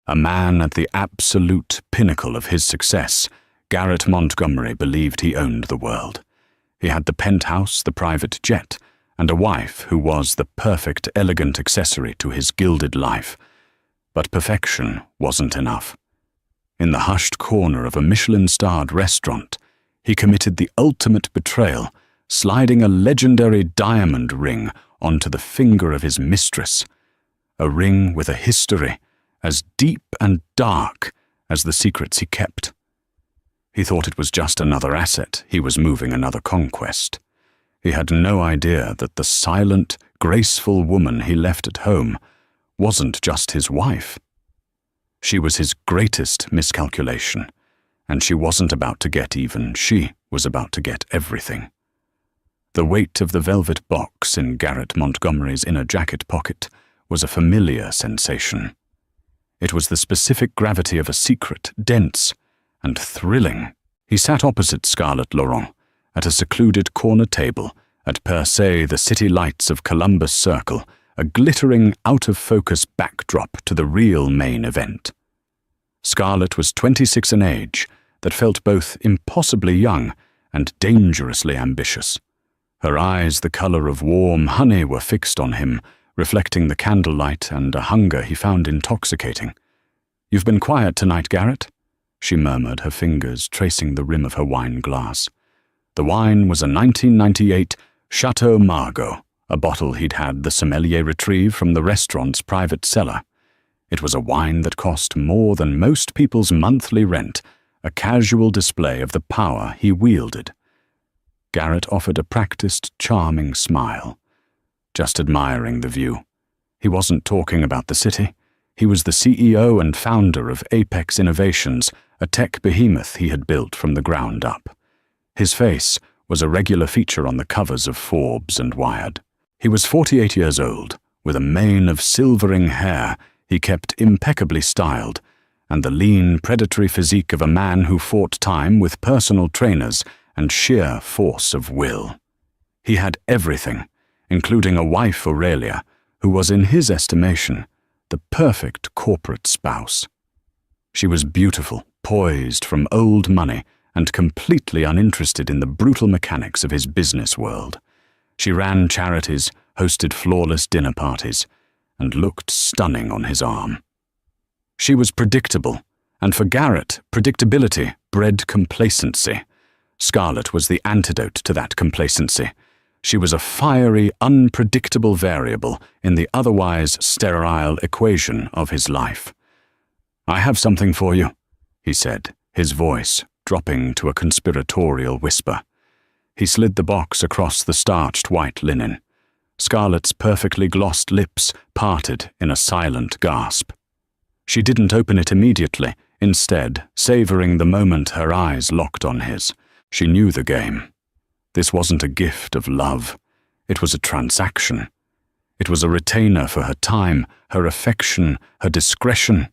A man at the absolute pinnacle of his success, Garrett Montgomery believed he owned the world. He had the penthouse, the private jet, and a wife who was the perfect, elegant accessory to his gilded life. But perfection wasn't enough. In the hushed corner of a Michelin-starred restaurant, he committed the ultimate betrayal, sliding a legendary diamond ring onto the finger of his mistress, a ring with a history as deep and dark as the secrets he kept. He thought it was just another asset, he was moving another conquest. He had no idea that the silent, graceful woman he left at home wasn't just his wife. She was his greatest miscalculation, and she wasn't about to get even, she was about to get everything. The weight of the velvet box in Garrett Montgomery's inner jacket pocket was a familiar sensation. It was the specific gravity of a secret, dense and thrilling. He sat opposite Scarlett Laurent, at a secluded corner table, at per se the city lights of Columbus Circle, a glittering, out-of-focus backdrop to the real main event. Scarlett was 26 in age, that felt both impossibly young and dangerously ambitious. Her eyes, the color of warm honey, were fixed on him, reflecting the candlelight and a hunger he found intoxicating. "You've been quiet tonight, Garrett," she murmured, her fingers tracing the rim of her wine glass. The wine was a 1998 Chateau Margaux, a bottle he'd had the sommelier retrieve from the restaurant's private cellar. It was a wine that cost more than most people's monthly rent, a casual display of the power he wielded. Garrett offered a practiced, charming smile, just admiring the view. He wasn't talking about the city. He was the CEO and founder of Apex Innovations, a tech behemoth he had built from the ground up. His face was a regular feature on the covers of Forbes and Wired. He was 48 years old, with a mane of silvering hair he kept impeccably styled, and the lean, predatory physique of a man who fought time with personal trainers and sheer force of will. He had everything, including a wife, Aurelia, who was, in his estimation, the perfect corporate spouse. She was beautiful, poised from old money, and completely uninterested in the brutal mechanics of his business world. She ran charities, hosted flawless dinner parties, and looked stunning on his arm. She was predictable, and for Garrett, predictability bred complacency. Scarlett was the antidote to that complacency. She was a fiery, unpredictable variable in the otherwise sterile equation of his life. "I have something for you," he said, his voice dropping to a conspiratorial whisper. He slid the box across the starched white linen. Scarlett's perfectly glossed lips parted in a silent gasp. She didn't open it immediately, instead, savoring the moment her eyes locked on his. She knew the game. This wasn't a gift of love. It was a transaction. It was a retainer for her time, her affection, her discretion.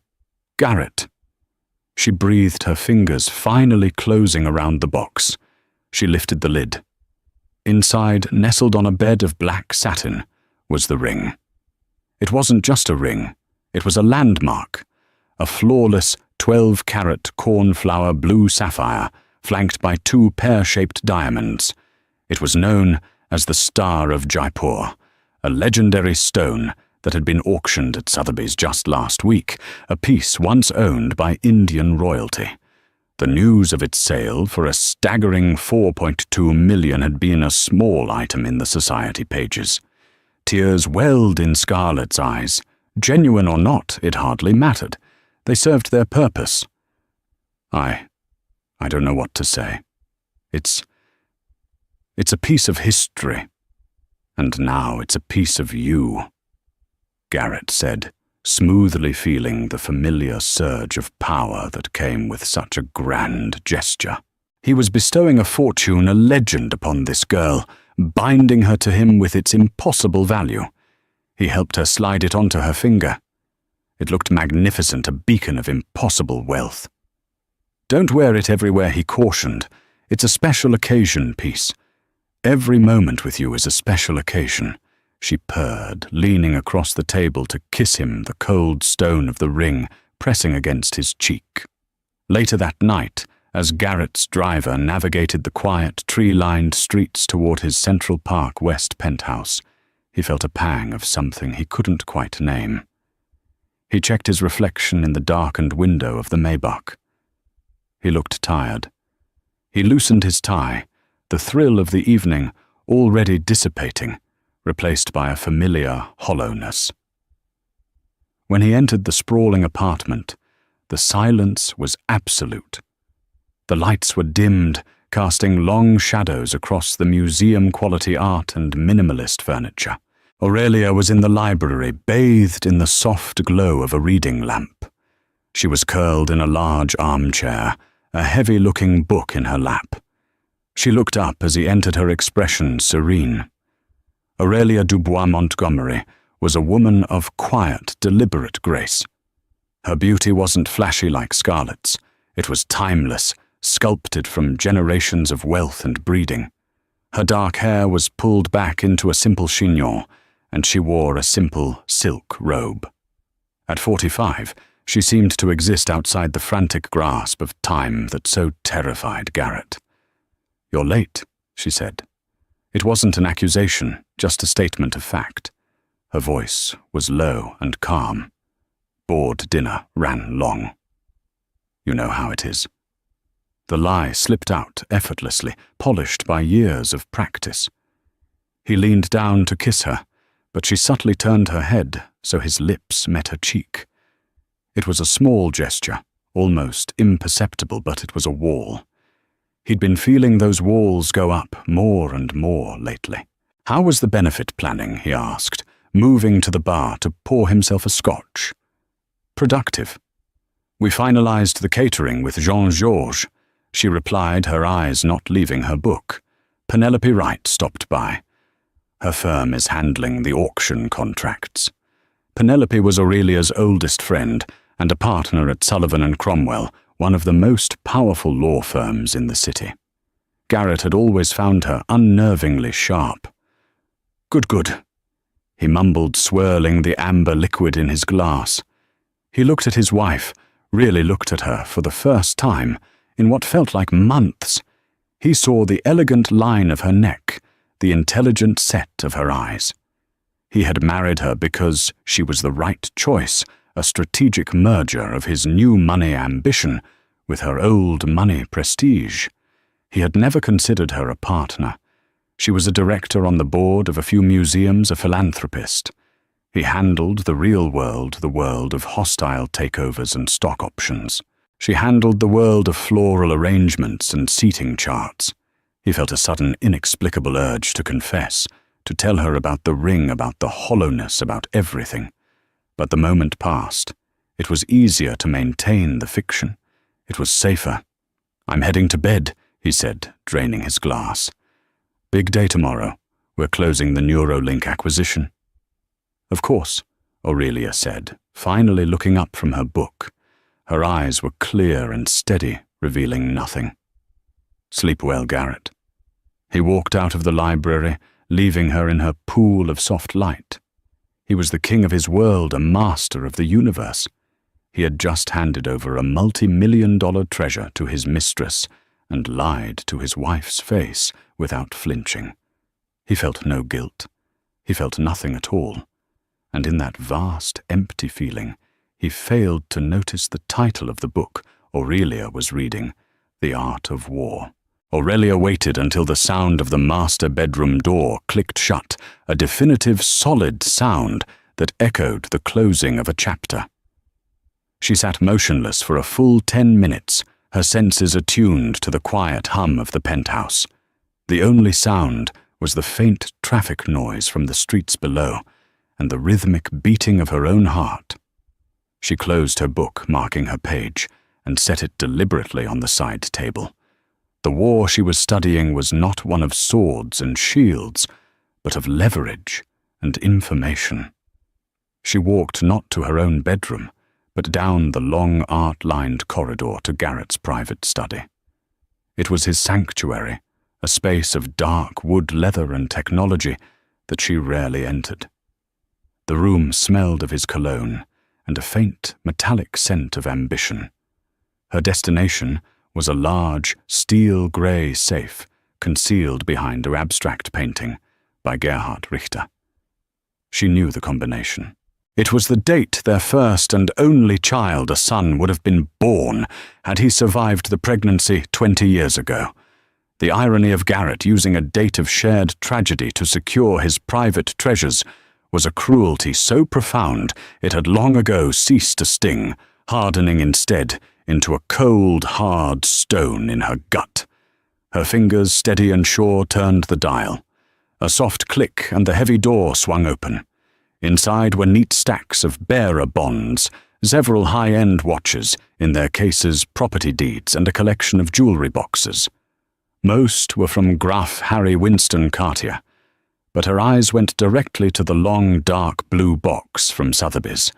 Garrett. She breathed, her fingers finally closing around the box. She lifted the lid. Inside, nestled on a bed of black satin, was the ring. It wasn't just a ring. It was a landmark. A flawless 12-carat cornflower blue sapphire, flanked by 2 pear-shaped diamonds. It was known as the Star of Jaipur, a legendary stone that had been auctioned at Sotheby's just last week, a piece once owned by Indian royalty. The news of its sale for a staggering $4.2 million had been a small item in the society pages. Tears welled in Scarlett's eyes. Genuine or not, it hardly mattered. They served their purpose. I don't know what to say. It's a piece of history. And now it's a piece of you, Garrett said, smoothly feeling the familiar surge of power that came with such a grand gesture. He was bestowing a fortune, a legend, upon this girl, binding her to him with its impossible value. He helped her slide it onto her finger. It looked magnificent, a beacon of impossible wealth. "Don't wear it everywhere," he cautioned. "It's a special occasion piece. Every moment with you is a special occasion," she purred, leaning across the table to kiss him, the cold stone of the ring pressing against his cheek. Later that night, as Garrett's driver navigated the quiet, tree-lined streets toward his Central Park West penthouse, he felt a pang of something he couldn't quite name. He checked his reflection in the darkened window of the Maybach. He looked tired. He loosened his tie, the thrill of the evening already dissipating, replaced by a familiar hollowness. When he entered the sprawling apartment, the silence was absolute. The lights were dimmed, casting long shadows across the museum-quality art and minimalist furniture. Aurelia was in the library, bathed in the soft glow of a reading lamp. She was curled in a large armchair, a heavy-looking book in her lap. She looked up as he entered, her expression serene. Aurelia Dubois Montgomery was a woman of quiet, deliberate grace. Her beauty wasn't flashy like Scarlett's. It was timeless, sculpted from generations of wealth and breeding. Her dark hair was pulled back into a simple chignon, and she wore a simple silk robe. At 45, she seemed to exist outside the frantic grasp of time that so terrified Garrett. "You're late," she said. It wasn't an accusation, just a statement of fact. Her voice was low and calm. Board dinner ran long. "You know how it is." The lie slipped out effortlessly, polished by years of practice. He leaned down to kiss her, but she subtly turned her head so his lips met her cheek. It was a small gesture, almost imperceptible, but it was a wall. He'd been feeling those walls go up more and more lately. How was the benefit planning, he asked, moving to the bar to pour himself a scotch. "Productive. We finalized the catering with Jean-Georges," she replied, her eyes not leaving her book. "Penelope Wright stopped by. Her firm is handling the auction contracts." Penelope was Aurelia's oldest friend and a partner at Sullivan & Cromwell, one of the most powerful law firms in the city. Garrett had always found her unnervingly sharp. Good. He mumbled, swirling the amber liquid in his glass. He looked at his wife, really looked at her for the first time, in what felt like months. He saw the elegant line of her neck, the intelligent set of her eyes. He had married her because she was the right choice, a strategic merger of his new money ambition with her old money prestige. He had never considered her a partner. She was a director on the board of a few museums, a philanthropist. He handled the real world, the world of hostile takeovers and stock options. She handled the world of floral arrangements and seating charts. He felt a sudden, inexplicable urge to confess, to tell her about the ring, about the hollowness, about everything. But the moment passed. It was easier to maintain the fiction. It was safer. "I'm heading to bed," he said, draining his glass. "Big day tomorrow. We're closing the Neuralink acquisition." "Of course," Aurelia said, finally looking up from her book. Her eyes were clear and steady, revealing nothing. "Sleep well, Garrett." He walked out of the library, leaving her in her pool of soft light. He was the king of his world, a master of the universe. He had just handed over a multi-million-dollar treasure to his mistress and lied to his wife's face without flinching. He felt no guilt. He felt nothing at all. And in that vast, empty feeling, he failed to notice the title of the book Aurelia was reading, The Art of War. Aurelia waited until the sound of the master bedroom door clicked shut, a definitive, solid sound that echoed the closing of a chapter. She sat motionless for a full 10 minutes, her senses attuned to the quiet hum of the penthouse. The only sound was the faint traffic noise from the streets below and the rhythmic beating of her own heart. She closed her book, marking her page, and set it deliberately on the side table. The war she was studying was not one of swords and shields, but of leverage and information. She walked not to her own bedroom, but down the long art-lined corridor to Garrett's private study. It was his sanctuary, a space of dark wood, leather, and technology that she rarely entered. The room smelled of his cologne, and a faint, metallic scent of ambition. Her destination was a large, steel-grey safe concealed behind an abstract painting by Gerhard Richter. She knew the combination. It was the date their first and only child, a son, would have been born had he survived the pregnancy 20 years ago. The irony of Garrett using a date of shared tragedy to secure his private treasures was a cruelty so profound it had long ago ceased to sting, hardening instead into a cold, hard stone in her gut. Her fingers, steady and sure, turned the dial. A soft click and the heavy door swung open. Inside were neat stacks of bearer bonds, several high-end watches, in their cases property deeds and a collection of jewelry boxes. Most were from Graf Harry Winston Cartier, but her eyes went directly to the long, dark blue box from Sotheby's.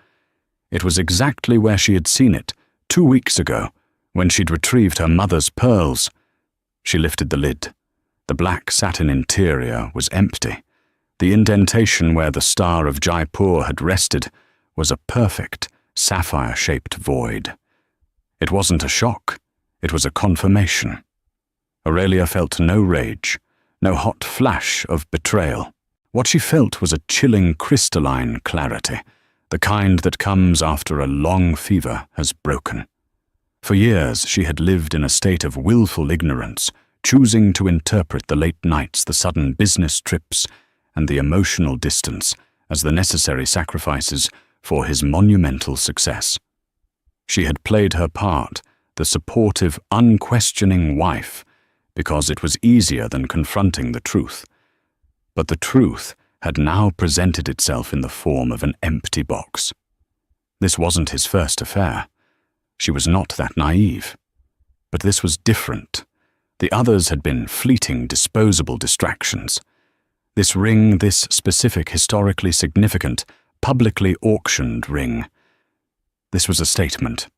It was exactly where she had seen it 2 weeks ago, when she'd retrieved her mother's pearls. She lifted the lid. The black satin interior was empty. The indentation where the star of Jaipur had rested was a perfect, sapphire-shaped void. It wasn't a shock. It was a confirmation. Aurelia felt no rage, no hot flash of betrayal. What she felt was a chilling, crystalline clarity, the kind that comes after a long fever has broken. For years she had lived in a state of willful ignorance, choosing to interpret the late nights, the sudden business trips, and the emotional distance as the necessary sacrifices for his monumental success. She had played her part, the supportive, unquestioning wife, because it was easier than confronting the truth. But the truth had now presented itself in the form of an empty box. This wasn't his first affair. She was not that naive. But this was different. The others had been fleeting, disposable distractions. This ring, this specific, historically significant, publicly auctioned ring. This was a statement.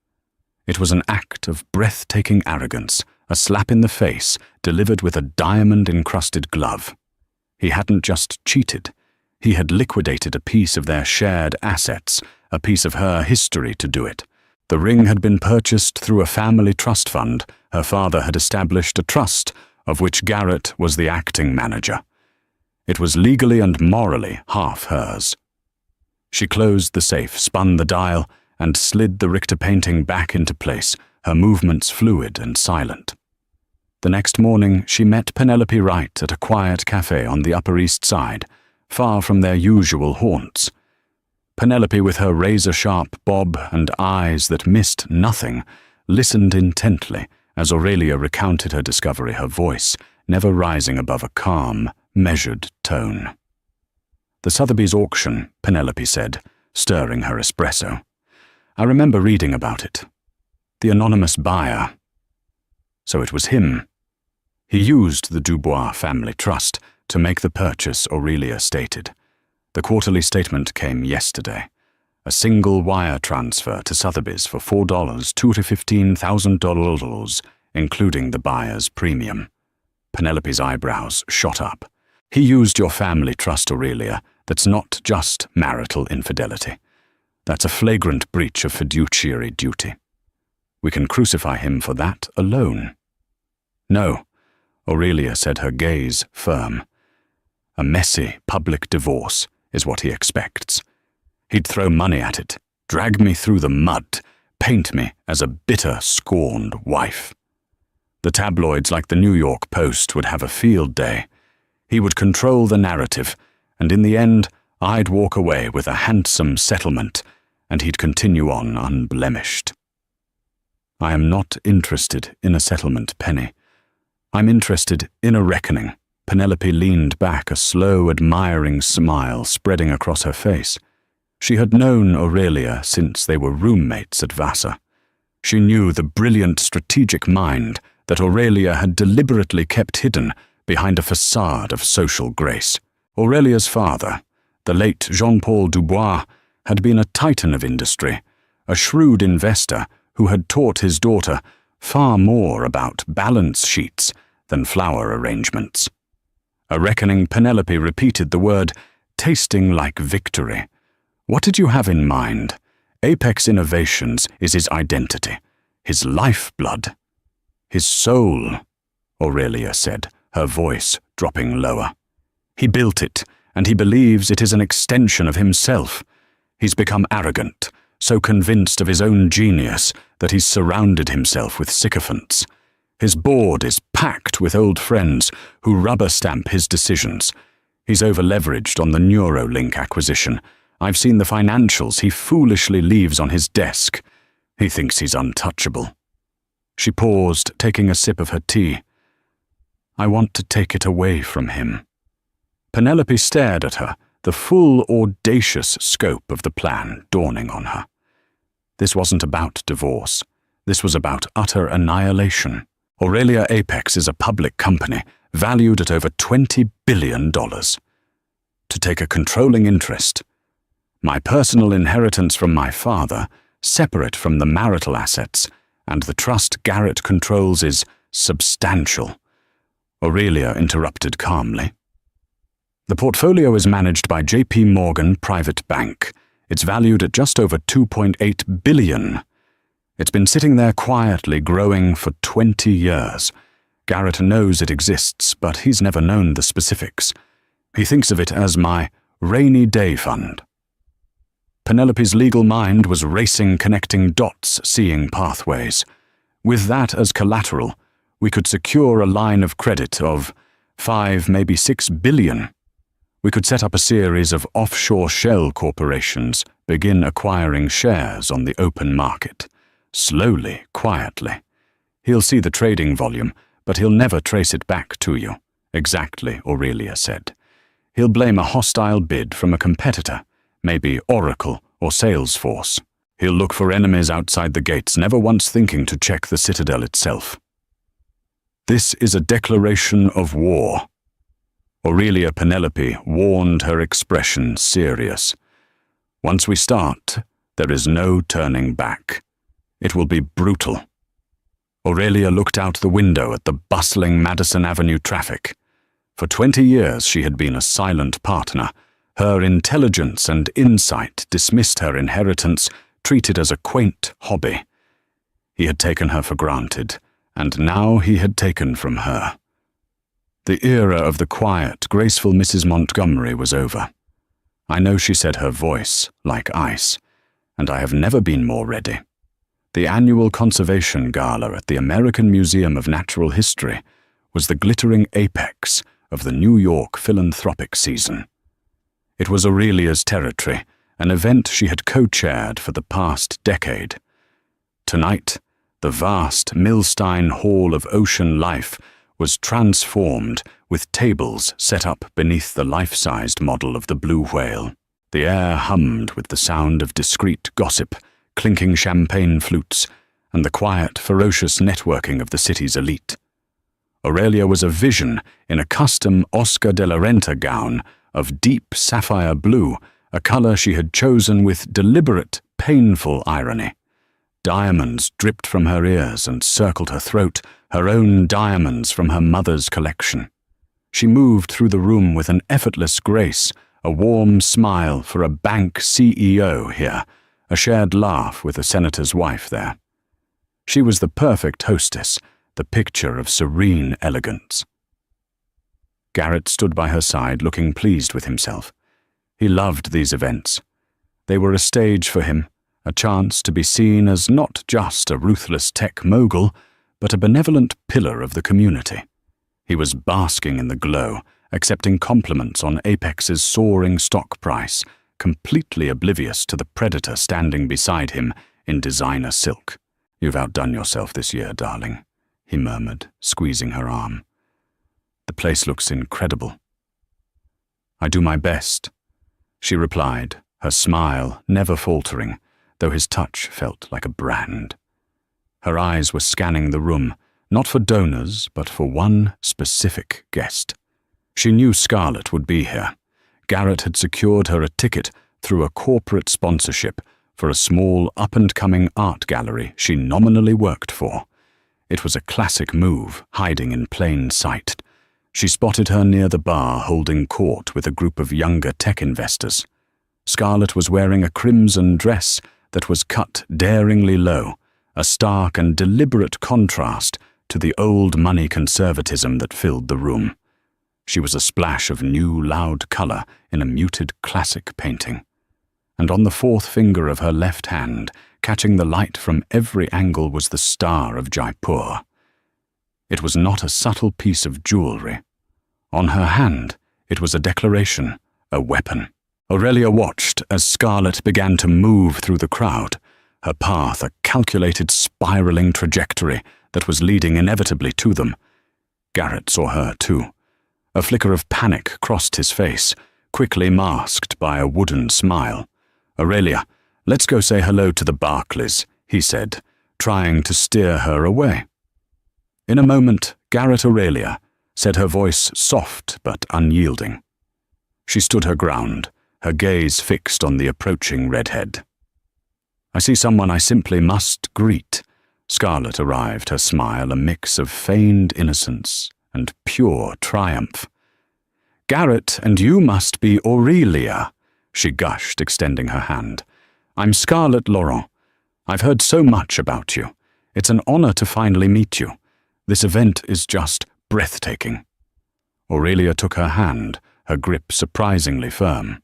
It was an act of breathtaking arrogance, a slap in the face delivered with a diamond-encrusted glove. He hadn't just cheated. He had liquidated a piece of their shared assets, a piece of her history to do it. The ring had been purchased through a family trust fund. Her father had established a trust, of which Garrett was the acting manager. It was legally and morally half hers. She closed the safe, spun the dial, and slid the Richter painting back into place, her movements fluid and silent. The next morning she met Penelope Wright at a quiet cafe on the Upper East Side, far from their usual haunts. Penelope, with her razor-sharp bob and eyes that missed nothing, listened intently as Aurelia recounted her discovery, her voice never rising above a calm, measured tone. "The Sotheby's auction," Penelope said, stirring her espresso. "I remember reading about it. The anonymous buyer. So it was him. He used the Dubois family trust to make the purchase Aurelia stated. The quarterly statement came yesterday. A single wire transfer to Sotheby's for $4 to $15,000, including the buyer's premium." Penelope's eyebrows shot up. "He used your family trust, Aurelia. That's not just marital infidelity. That's a flagrant breach of fiduciary duty. We can crucify him for that alone." "No," Aurelia said, her gaze firm. "A messy public divorce is what he expects. He'd throw money at it, drag me through the mud, paint me as a bitter, scorned wife. The tabloids like the New York Post would have a field day. He would control the narrative, and in the end, I'd walk away with a handsome settlement, and he'd continue on unblemished." "I am not interested in a settlement, Penny. I'm interested in a reckoning." Penelope leaned back, a slow, admiring smile spreading across her face. She had known Aurelia since they were roommates at Vassar. She knew the brilliant strategic mind that Aurelia had deliberately kept hidden behind a facade of social grace. Aurelia's father, the late Jean-Paul Dubois, had been a titan of industry, a shrewd investor who had taught his daughter far more about balance sheets than flower arrangements. A reckoning. Penelope repeated the word, tasting like victory. "What did you have in mind? Apex Innovations is his identity, his lifeblood, his soul, Aurelia said, her voice dropping lower. He built it, and he believes it is an extension of himself. He's become arrogant, so convinced of his own genius that he's surrounded himself with sycophants. His board is packed with old friends who rubber-stamp his decisions. He's over-leveraged on the Neuralink acquisition. I've seen the financials he foolishly leaves on his desk. He thinks he's untouchable. She paused, taking a sip of her tea. I want to take it away from him. Penelope stared at her, the full, audacious scope of the plan dawning on her. This wasn't about divorce. This was about utter annihilation. Aurelia Apex is a public company, valued at over $20 billion. To take a controlling interest. My personal inheritance from my father, separate from the marital assets, and the trust Garrett controls is substantial. Aurelia interrupted calmly. The portfolio is managed by JP Morgan Private Bank. It's valued at just over $2.8 billion. It's been sitting there quietly growing for 20 years. Garrett knows it exists, but he's never known the specifics. He thinks of it as my rainy day fund. Penelope's legal mind was racing, connecting dots, seeing pathways. With that as collateral, we could secure a line of credit of 5, maybe 6 billion. We could set up a series of offshore shell corporations, begin acquiring shares on the open market. Slowly, quietly. He'll see the trading volume, but he'll never trace it back to you. Exactly, Aurelia said. He'll blame a hostile bid from a competitor, maybe Oracle or Salesforce. He'll look for enemies outside the gates, never once thinking to check the citadel itself. This is a declaration of war. Aurelia Penelope warned, her expression serious. Once we start, there is no turning back. It will be brutal. Aurelia looked out the window at the bustling Madison Avenue traffic. For 20 years she had been a silent partner. Her intelligence and insight dismissed her inheritance, treated as a quaint hobby. He had taken her for granted, and now he had taken from her. The era of the quiet, graceful Mrs. Montgomery was over. I know, she said, her voice like ice, and I have never been more ready. The annual conservation gala at the American Museum of Natural History was the glittering apex of the New York philanthropic season. It was Aurelia's territory, an event she had co-chaired for the past decade. Tonight, the vast Milstein Hall of Ocean Life was transformed with tables set up beneath the life-sized model of the blue whale. The air hummed with the sound of discreet gossip, clinking champagne flutes, and the quiet, ferocious networking of the city's elite. Aurelia was a vision in a custom Oscar de la Renta gown of deep sapphire blue, a color she had chosen with deliberate, painful irony. Diamonds dripped from her ears and circled her throat, her own diamonds from her mother's collection. She moved through the room with an effortless grace, a warm smile for a bank CEO here, a shared laugh with a senator's wife there. She was the perfect hostess, the picture of serene elegance. Garrett stood by her side, looking pleased with himself. He loved these events. They were a stage for him, a chance to be seen as not just a ruthless tech mogul, but a benevolent pillar of the community. He was basking in the glow, accepting compliments on Apex's soaring stock price, completely oblivious to the predator standing beside him in designer silk. You've outdone yourself this year, darling, he murmured, squeezing her arm. The place looks incredible. I do my best, she replied, her smile never faltering, though his touch felt like a brand. Her eyes were scanning the room, not for donors, but for one specific guest. She knew Scarlett would be here. Garrett had secured her a ticket through a corporate sponsorship for a small up-and-coming art gallery she nominally worked for. It was a classic move, hiding in plain sight. She spotted her near the bar holding court with a group of younger tech investors. Scarlett was wearing a crimson dress that was cut daringly low, a stark and deliberate contrast to the old money conservatism that filled the room. She was a splash of new, loud color in a muted classic painting. And on the fourth finger of her left hand, catching the light from every angle, was the star of Jaipur. It was not a subtle piece of jewelry. On her hand, it was a declaration, a weapon. Aurelia watched as Scarlett began to move through the crowd, her path a calculated spiraling trajectory that was leading inevitably to them. Garrett saw her too. A flicker of panic crossed his face, quickly masked by a wooden smile. "Aurelia, let's go say hello to the Barclays," he said, trying to steer her away. In a moment, Garrett Aurelia, said, her voice soft but unyielding. She stood her ground, her gaze fixed on the approaching redhead. "I see someone I simply must greet." Scarlett arrived, her smile a mix of feigned innocence and pure triumph. "Garrett, and you must be Aurelia," she gushed, extending her hand. "I'm Scarlett Laurent. I've heard so much about you. It's an honor to finally meet you. This event is just breathtaking." Aurelia took her hand, her grip surprisingly firm.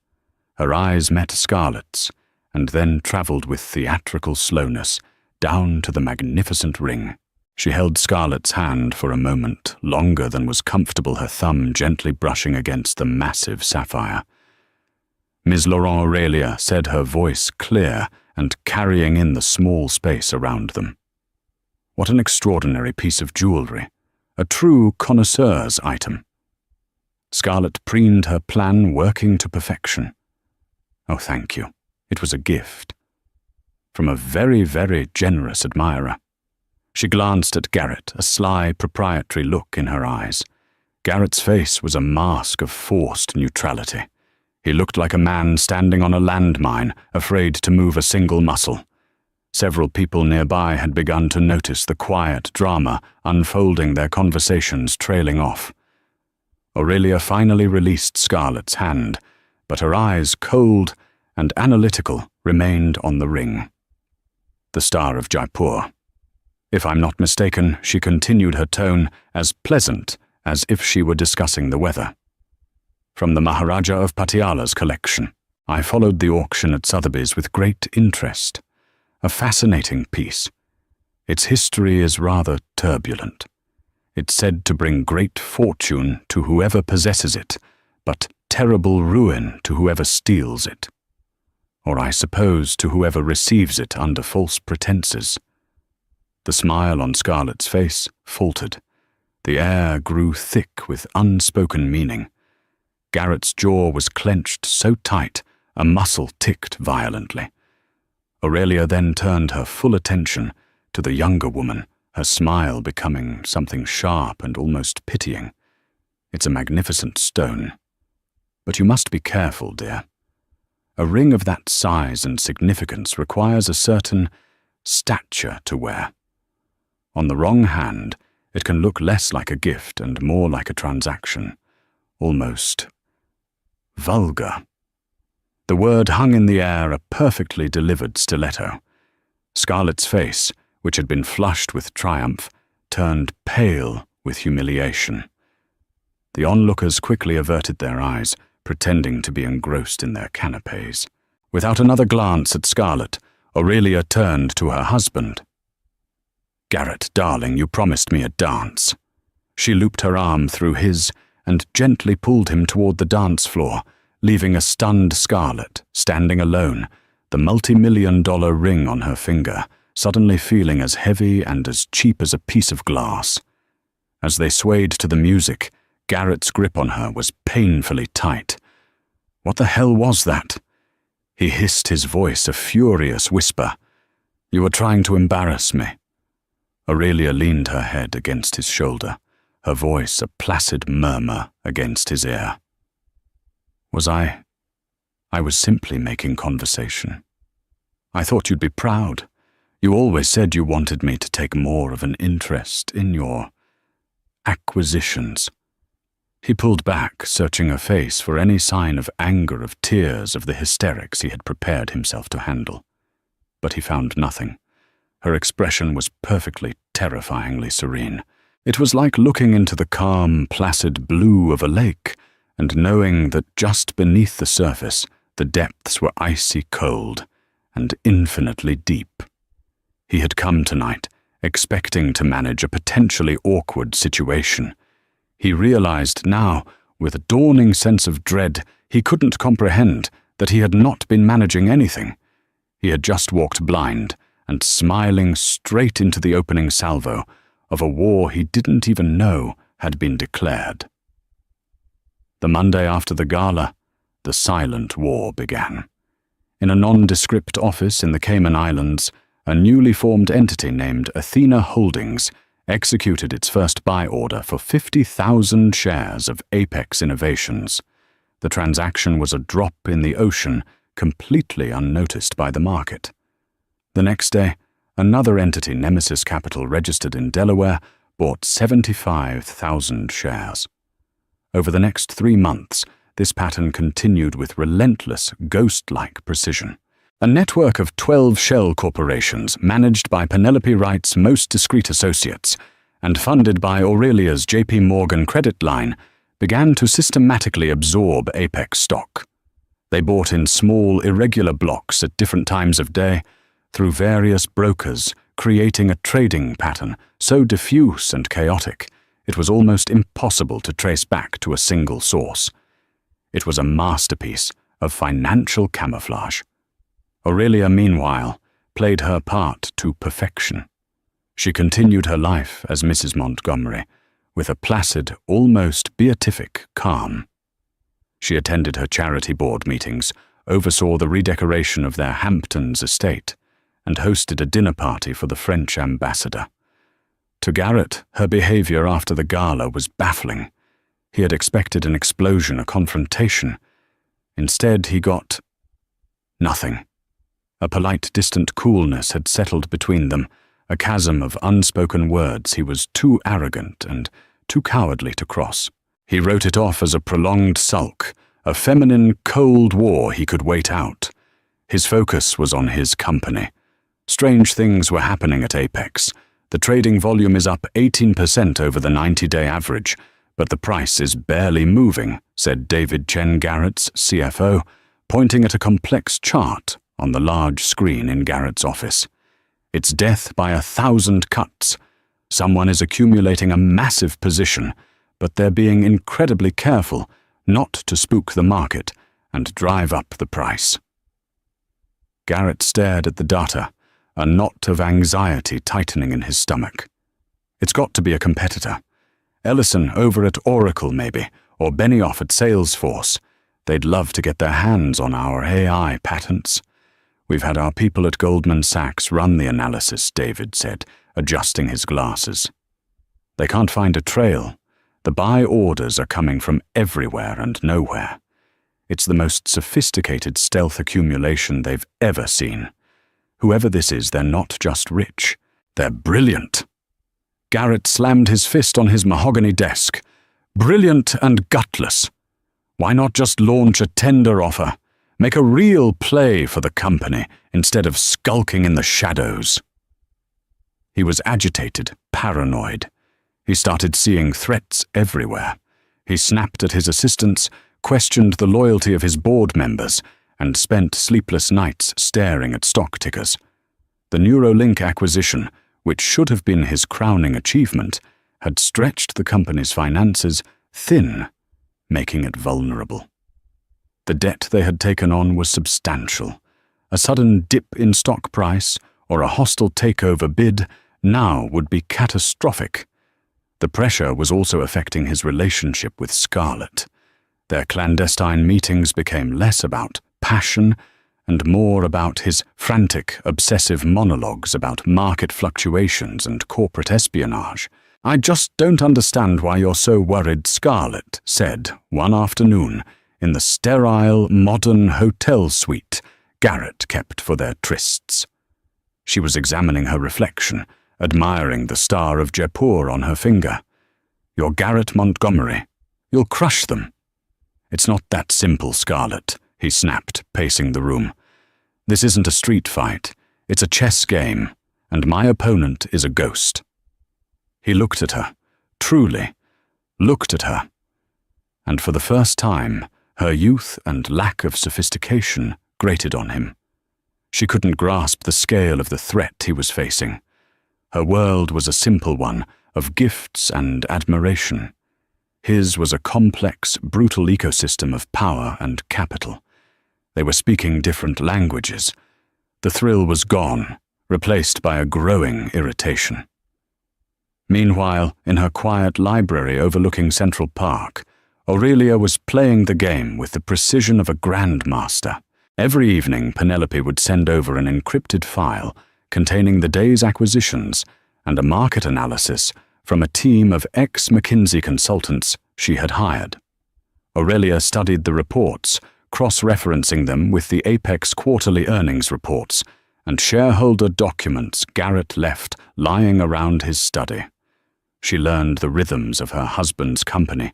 Her eyes met Scarlett's, and then traveled with theatrical slowness down to the magnificent ring. She held Scarlett's hand for a moment, longer than was comfortable, her thumb gently brushing against the massive sapphire. "Ms. Laurent Aurelia," said, her voice clear and carrying in the small space around them. "What an extraordinary piece of jewelry, a true connoisseur's item." Scarlett preened her plan, working to perfection. "Oh, thank you. It was a gift. From a very, very generous admirer." She glanced at Garrett, a sly, proprietary look in her eyes. Garrett's face was a mask of forced neutrality. He looked like a man standing on a landmine, afraid to move a single muscle. Several people nearby had begun to notice the quiet drama unfolding, their conversations trailing off. Aurelia finally released Scarlett's hand, but her eyes, cold and analytical, remained on the ring. "The Star of Jaipur. If I'm not mistaken," she continued, her tone as pleasant as if she were discussing the weather. "From the Maharaja of Patiala's collection. I followed the auction at Sotheby's with great interest. A fascinating piece. Its history is rather turbulent. It's said to bring great fortune to whoever possesses it, but terrible ruin to whoever steals it. Or I suppose to whoever receives it under false pretenses." The smile on Scarlett's face faltered. The air grew thick with unspoken meaning. Garrett's jaw was clenched so tight, a muscle ticked violently. Aurelia then turned her full attention to the younger woman, her smile becoming something sharp and almost pitying. "It's a magnificent stone. But you must be careful, dear. A ring of that size and significance requires a certain stature to wear. On the wrong hand, it can look less like a gift and more like a transaction, almost vulgar." The word hung in the air, a perfectly delivered stiletto. Scarlett's face, which had been flushed with triumph, turned pale with humiliation. The onlookers quickly averted their eyes, pretending to be engrossed in their canapes. Without another glance at Scarlett, Aurelia turned to her husband. "Garrett, darling, you promised me a dance." She looped her arm through his and gently pulled him toward the dance floor, leaving a stunned Scarlett standing alone, the multi-million-dollar ring on her finger, suddenly feeling as heavy and as cheap as a piece of glass. As they swayed to the music, Garrett's grip on her was painfully tight. What the hell was that? He hissed, his voice a furious whisper. "You were trying to embarrass me." Aurelia leaned her head against his shoulder, her voice a placid murmur against his ear. "Was I was simply making conversation. I thought you'd be proud. You always said you wanted me to take more of an interest in your acquisitions." He pulled back, searching her face for any sign of anger, of tears, of the hysterics he had prepared himself to handle. but he found nothing. Her expression was perfectly, terrifyingly serene. It was like looking into the calm, placid blue of a lake and knowing that just beneath the surface, the depths were icy cold and infinitely deep. He had come tonight, expecting to manage a potentially awkward situation. He realized now, with a dawning sense of dread, he couldn't comprehend that he had not been managing anything. He had just walked blind and smiling straight into the opening salvo of a war he didn't even know had been declared. The Monday after the gala, the silent war began. In a nondescript office in the Cayman Islands, a newly formed entity named Athena Holdings executed its first buy order for 50,000 shares of Apex Innovations. The transaction was a drop in the ocean, completely unnoticed by the market. The next day, another entity, Nemesis Capital, registered in Delaware, bought 75,000 shares. Over the next 3 months, this pattern continued with relentless, ghost-like precision. A network of 12 shell corporations managed by Penelope Wright's most discreet associates and funded by Aurelia's J.P. Morgan credit line began to systematically absorb Apex stock. They bought in small, irregular blocks at different times of day through various brokers, creating a trading pattern so diffuse and chaotic it was almost impossible to trace back to a single source. It was a masterpiece of financial camouflage. Aurelia, meanwhile, played her part to perfection. She continued her life as Mrs. Montgomery, with a placid, almost beatific calm. She attended her charity board meetings, oversaw the redecoration of their Hamptons estate, and hosted a dinner party for the French ambassador. To Garrett, her behavior after the gala was baffling. He had expected an explosion, a confrontation. Instead, he got nothing. A polite, distant coolness had settled between them, a chasm of unspoken words he was too arrogant and too cowardly to cross. He wrote it off as a prolonged sulk, a feminine Cold War he could wait out. His focus was on his company. Strange things were happening at Apex. The trading volume is up 18% over the 90-day average, but the price is barely moving, said David Chen Garrett's CFO, pointing at a complex chart on the large screen in Garrett's office. It's death by 1,000 cuts. Someone is accumulating a massive position, but they're being incredibly careful not to spook the market and drive up the price. Garrett stared at the data, a knot of anxiety tightening in his stomach. It's got to be a competitor. Ellison over at Oracle, maybe, or Benioff at Salesforce. They'd love to get their hands on our AI patents. We've had our people at Goldman Sachs run the analysis, David said, adjusting his glasses. They can't find a trail. The buy orders are coming from everywhere and nowhere. It's the most sophisticated stealth accumulation they've ever seen. Whoever this is, they're not just rich. They're brilliant. Garrett slammed his fist on his mahogany desk. Brilliant and gutless. Why not just launch a tender offer? Make a real play for the company instead of skulking in the shadows. He was agitated, paranoid. He started seeing threats everywhere. He snapped at his assistants, questioned the loyalty of his board members, and spent sleepless nights staring at stock tickers. The Neuralink acquisition, which should have been his crowning achievement, had stretched the company's finances thin, making it vulnerable. The debt they had taken on was substantial. A sudden dip in stock price or a hostile takeover bid now would be catastrophic. The pressure was also affecting his relationship with Scarlett. Their clandestine meetings became less about passion and more about his frantic, obsessive monologues about market fluctuations and corporate espionage. "I just don't understand why you're so worried," Scarlett said one afternoon in the sterile, modern hotel suite Garrett kept for their trysts. She was examining her reflection, admiring the star of Jaipur on her finger. "You're Garrett Montgomery. You'll crush them." "It's not that simple, Scarlett," he snapped, pacing the room. "This isn't a street fight. It's a chess game, and my opponent is a ghost." He looked at her, truly looked at her, and for the first time, her youth and lack of sophistication grated on him. She couldn't grasp the scale of the threat he was facing. Her world was a simple one of gifts and admiration. His was a complex, brutal ecosystem of power and capital. They were speaking different languages. The thrill was gone, replaced by a growing irritation. Meanwhile, in her quiet library overlooking Central Park, Aurelia was playing the game with the precision of a grandmaster. Every evening, Penelope would send over an encrypted file containing the day's acquisitions and a market analysis from a team of ex-McKinsey consultants she had hired. Aurelia studied the reports, cross-referencing them with the Apex quarterly earnings reports and shareholder documents Garrett left lying around his study. She learned the rhythms of her husband's company,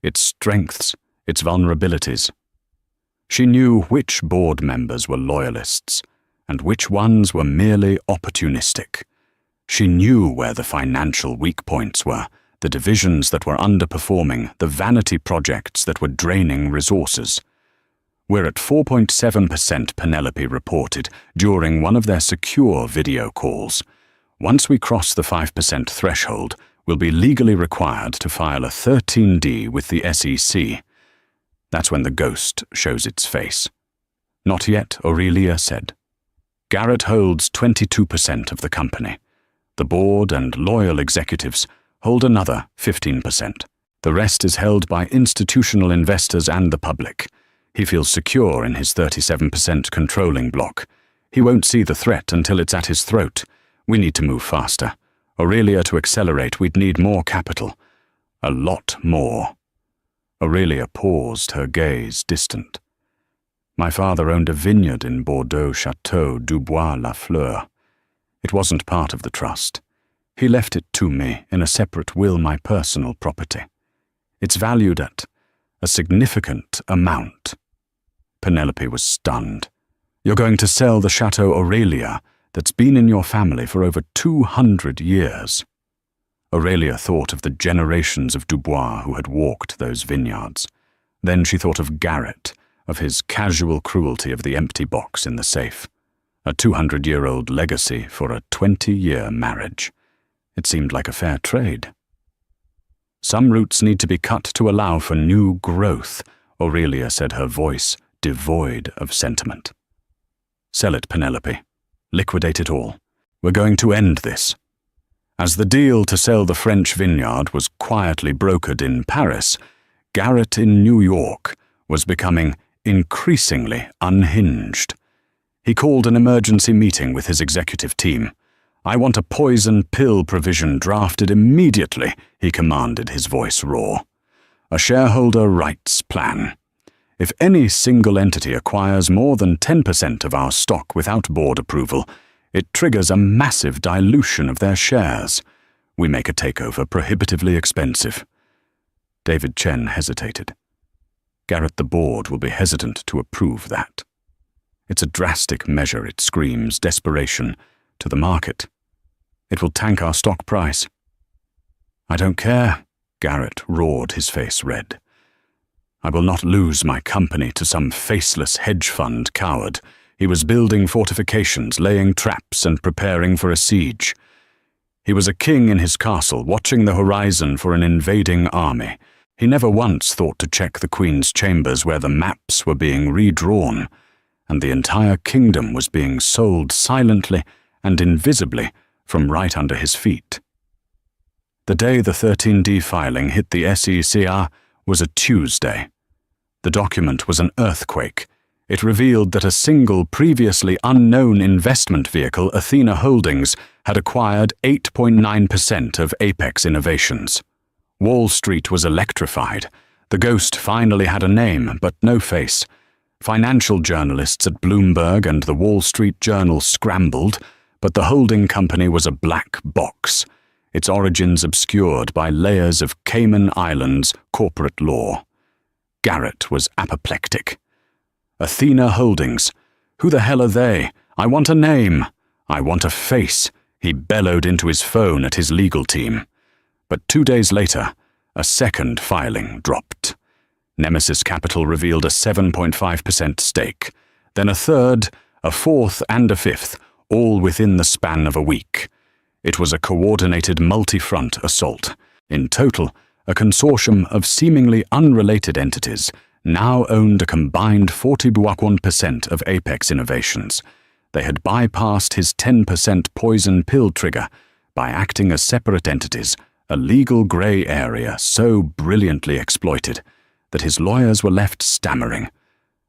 its strengths, its vulnerabilities. She knew which board members were loyalists and which ones were merely opportunistic. She knew where the financial weak points were, the divisions that were underperforming, the vanity projects that were draining resources. "We're at 4.7%, Penelope reported during one of their secure video calls. "Once we cross the 5% threshold, we'll be legally required to file a 13D with the SEC. That's when the ghost shows its face. "Not yet," Aurelia said. "Garrett holds 22% of the company. The board and loyal executives hold another 15%. The rest is held by institutional investors and the public. He feels secure in his 37% controlling block. He won't see the threat until it's at his throat. We need to move faster. Aurelia, to accelerate, we'd need more capital. A lot more." Aurelia paused, her gaze distant. "My father owned a vineyard in Bordeaux, Chateau Dubois-la-Fleur. It wasn't part of the trust. He left it to me in a separate will, my personal property. It's valued at a significant amount." Penelope was stunned. "You're going to sell the Chateau Aurelia that's been in your family for over 200 years. Aurelia thought of the generations of Dubois who had walked those vineyards. Then she thought of Garrett, of his casual cruelty of the empty box in the safe. A 200-year-old legacy for a 20-year marriage. It seemed like a fair trade. "Some roots need to be cut to allow for new growth," Aurelia said, her voice devoid of sentiment. "Sell it, Penelope. Liquidate it all. We're going to end this." As the deal to sell the French vineyard was quietly brokered in Paris, Garrett in New York was becoming increasingly unhinged. He called an emergency meeting with his executive team. "I want a poison pill provision drafted immediately," he commanded, his voice raw. "A shareholder rights plan. If any single entity acquires more than 10% of our stock without board approval, it triggers a massive dilution of their shares. We make a takeover prohibitively expensive." David Chen hesitated. "Garrett, the board will be hesitant to approve that. It's a drastic measure, it screams desperation to the market. It will tank our stock price." "I don't care," Garrett roared, his face red. "I will not lose my company to some faceless hedge fund coward. He was building fortifications, laying traps, and preparing for a siege. He was a king in his castle, watching the horizon for an invading army. He never once thought to check the Queen's chambers where the maps were being redrawn, and the entire kingdom was being sold silently and invisibly from right under his feet." The day the 13D filing hit the SEC was a Tuesday. The document was an earthquake. It revealed that a single previously unknown investment vehicle, Athena Holdings, had acquired 8.9% of Apex Innovations. Wall Street was electrified. The ghost finally had a name, but no face. Financial journalists at Bloomberg and the Wall Street Journal scrambled, but the holding company was a black box, its origins obscured by layers of Cayman Islands corporate law. Garrett was apoplectic. "Athena Holdings. Who the hell are they? I want a name. "I want a face," he bellowed into his phone at his legal team. But 2 days later, a second filing dropped. Nemesis Capital revealed a 7.5% stake, then a third, a fourth, and a fifth, all within the span of a week. It was a coordinated multi-front assault. In total, a consortium of seemingly unrelated entities now owned a combined 40% of Apex Innovations. They had bypassed his 10% poison pill trigger by acting as separate entities, a legal grey area so brilliantly exploited that his lawyers were left stammering.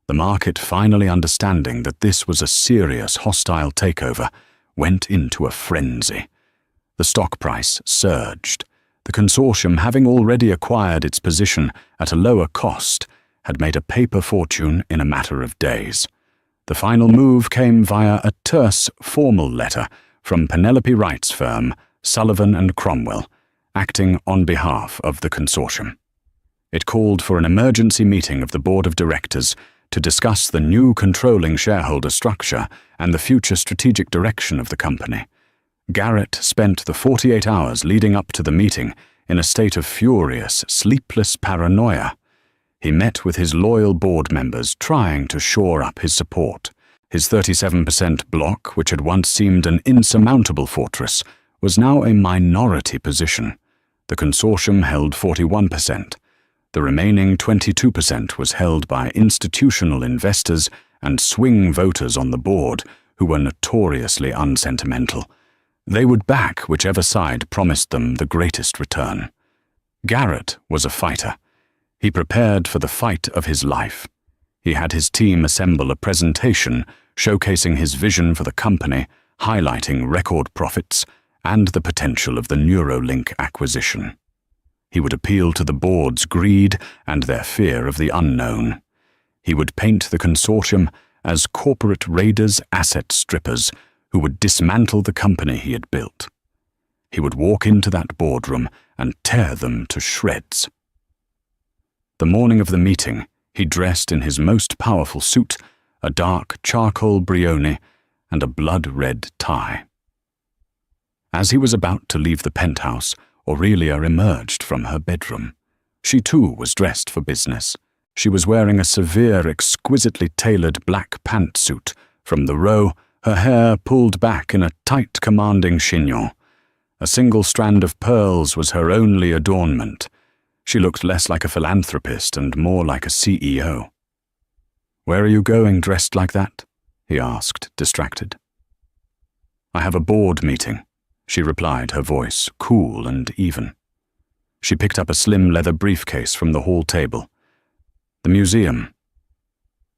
The market, finally understanding that this was a serious hostile takeover, went into a frenzy. The stock price surged. The consortium, having already acquired its position at a lower cost, had made a paper fortune in a matter of days. The final move came via a terse, formal letter from Penelope Wright's firm, Sullivan and Cromwell, acting on behalf of the consortium. It called for an emergency meeting of the board of directors to discuss the new controlling shareholder structure and the future strategic direction of the company. Garrett spent the 48 hours leading up to the meeting in a state of furious, sleepless paranoia. He met with his loyal board members, trying to shore up his support. His 37% block, which had once seemed an insurmountable fortress, was now a minority position. The consortium held 41%. The remaining 22% was held by institutional investors and swing voters on the board who were notoriously unsentimental. They would back whichever side promised them the greatest return. Garrett was a fighter. He prepared for the fight of his life. He had his team assemble a presentation showcasing his vision for the company, highlighting record profits and the potential of the Neuralink acquisition. He would appeal to the board's greed and their fear of the unknown. He would paint the consortium as corporate raiders, asset strippers, who would dismantle the company he had built. He would walk into that boardroom and tear them to shreds. The morning of the meeting, he dressed in his most powerful suit, a dark charcoal brioni, and a blood-red tie. As he was about to leave the penthouse, Aurelia emerged from her bedroom. She too was dressed for business. She was wearing a severe, exquisitely tailored black pantsuit. From the row, her hair pulled back in a tight, commanding chignon. A single strand of pearls was her only adornment. She looked less like a philanthropist and more like a CEO. "Where are you going dressed like that?" he asked, distracted. "I have a board meeting," she replied, her voice cool and even. She picked up a slim leather briefcase from the hall table. "The museum."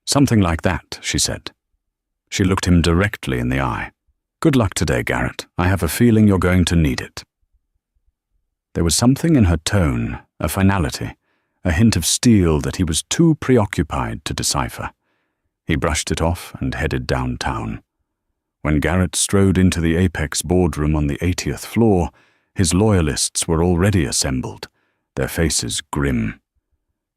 "Something like that," she said. She looked him directly in the eye. "Good luck today, Garrett. I have a feeling you're going to need it." There was something in her tone, a finality, a hint of steel that he was too preoccupied to decipher. He brushed it off and headed downtown. When Garrett strode into the Apex boardroom on the 80th floor, his loyalists were already assembled, their faces grim.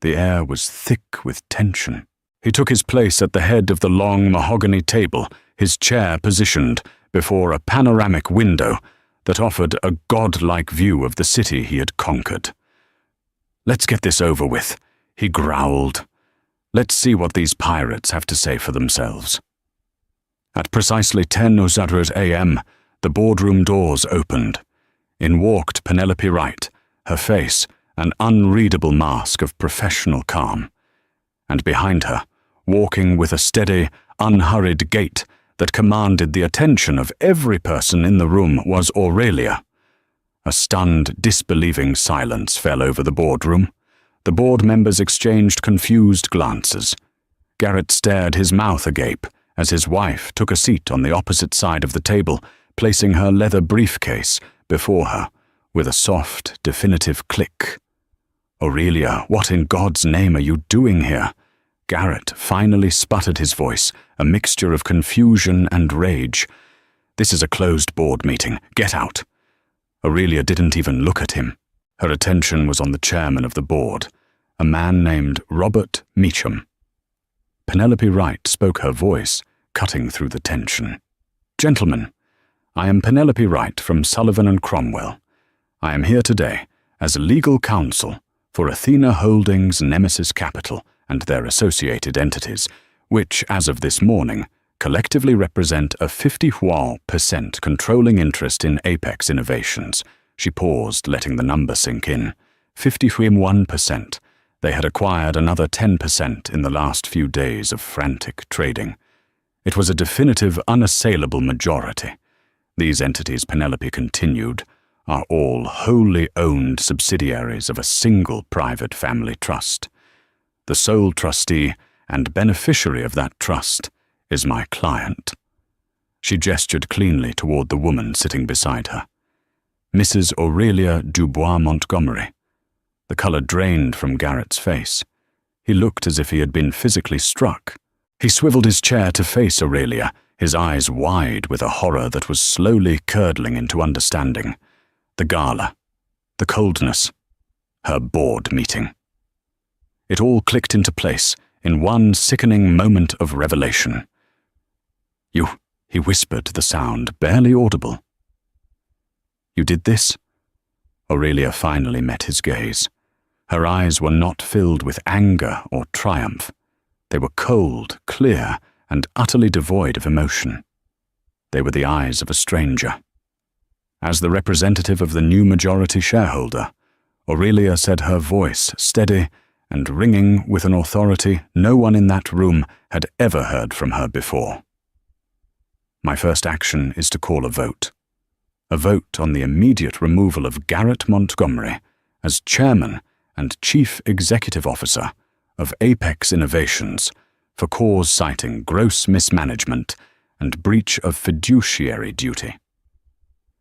The air was thick with tension. He took his place at the head of the long mahogany table, his chair positioned before a panoramic window that offered a godlike view of the city he had conquered. "Let's get this over with," he growled. "Let's see what these pirates have to say for themselves." At precisely 10:00 a.m., the boardroom doors opened. In walked Penelope Wright, her face an unreadable mask of professional calm. And behind her, walking with a steady, unhurried gait that commanded the attention of every person in the room, was Aurelia. A stunned, disbelieving silence fell over the boardroom. The board members exchanged confused glances. Garrett stared, his mouth agape, as his wife took a seat on the opposite side of the table, placing her leather briefcase before her with a soft, definitive click. "Aurelia, what in God's name are you doing here?" Garrett finally sputtered, his voice a mixture of confusion and rage. "This is a closed board meeting. Get out." Aurelia didn't even look at him. Her attention was on the chairman of the board, a man named Robert Meacham. Penelope Wright spoke, her voice cutting through the tension. "Gentlemen, I am Penelope Wright from Sullivan and Cromwell. I am here today as legal counsel for Athena Holdings Nemesis Capital and their associated entities, which, as of this morning, collectively represent a 51% controlling interest in Apex Innovations. She paused, letting the number sink in. 51%. They had acquired another 10% in the last few days of frantic trading. It was a definitive, unassailable majority. These entities, Penelope continued, are all wholly owned subsidiaries of a single private family trust. The sole trustee and beneficiary of that trust is my client. She gestured cleanly toward the woman sitting beside her. Mrs. Aurelia Dubois Montgomery. The color drained from Garrett's face. He looked as if he had been physically struck. He swiveled his chair to face Aurelia, his eyes wide with a horror that was slowly curdling into understanding. The gala, the coldness, her board meeting. It all clicked into place in one sickening moment of revelation. "You," he whispered, the sound barely audible. "You did this?" Aurelia finally met his gaze. Her eyes were not filled with anger or triumph. They were cold, clear, and utterly devoid of emotion. They were the eyes of a stranger. As the representative of the new majority shareholder, Aurelia said, her voice steady and ringing with an authority no one in that room had ever heard from her before. "My first action is to call a vote. A vote on the immediate removal of Garrett Montgomery as chairman and chief executive officer of Apex Innovations for cause citing gross mismanagement and breach of fiduciary duty."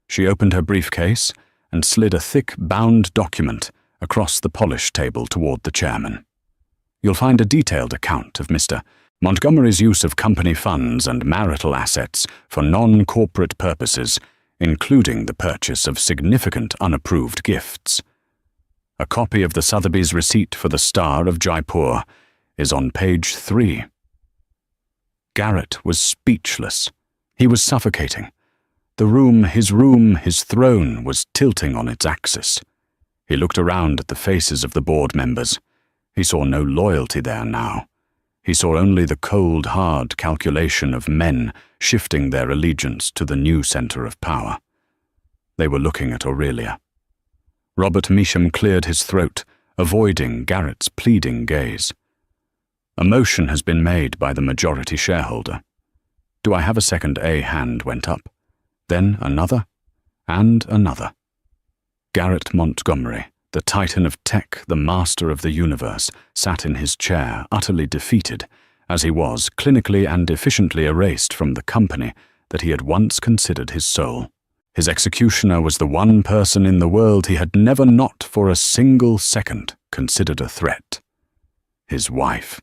She opened her briefcase and slid a thick, bound document across the polished table toward the chairman. "You'll find a detailed account of Mr. Montgomery's use of company funds and marital assets for non-corporate purposes, including the purchase of significant unapproved gifts. A copy of the Sotheby's receipt for the Star of Jaipur is on page 3. Garrett was speechless. He was suffocating. His throne was tilting on its axis. He looked around at the faces of the board members. He saw no loyalty there now. He saw only the cold, hard calculation of men shifting their allegiance to the new center of power. They were looking at Aurelia. Robert Measham cleared his throat, avoiding Garrett's pleading gaze. "A motion has been made by the majority shareholder. Do I have a second?" A hand went up. Then another, and another. Garrett Montgomery, the titan of tech, the master of the universe, sat in his chair, utterly defeated, as he was clinically and efficiently erased from the company that he had once considered his soul. His executioner was the one person in the world he had never not for a single second considered a threat. His wife.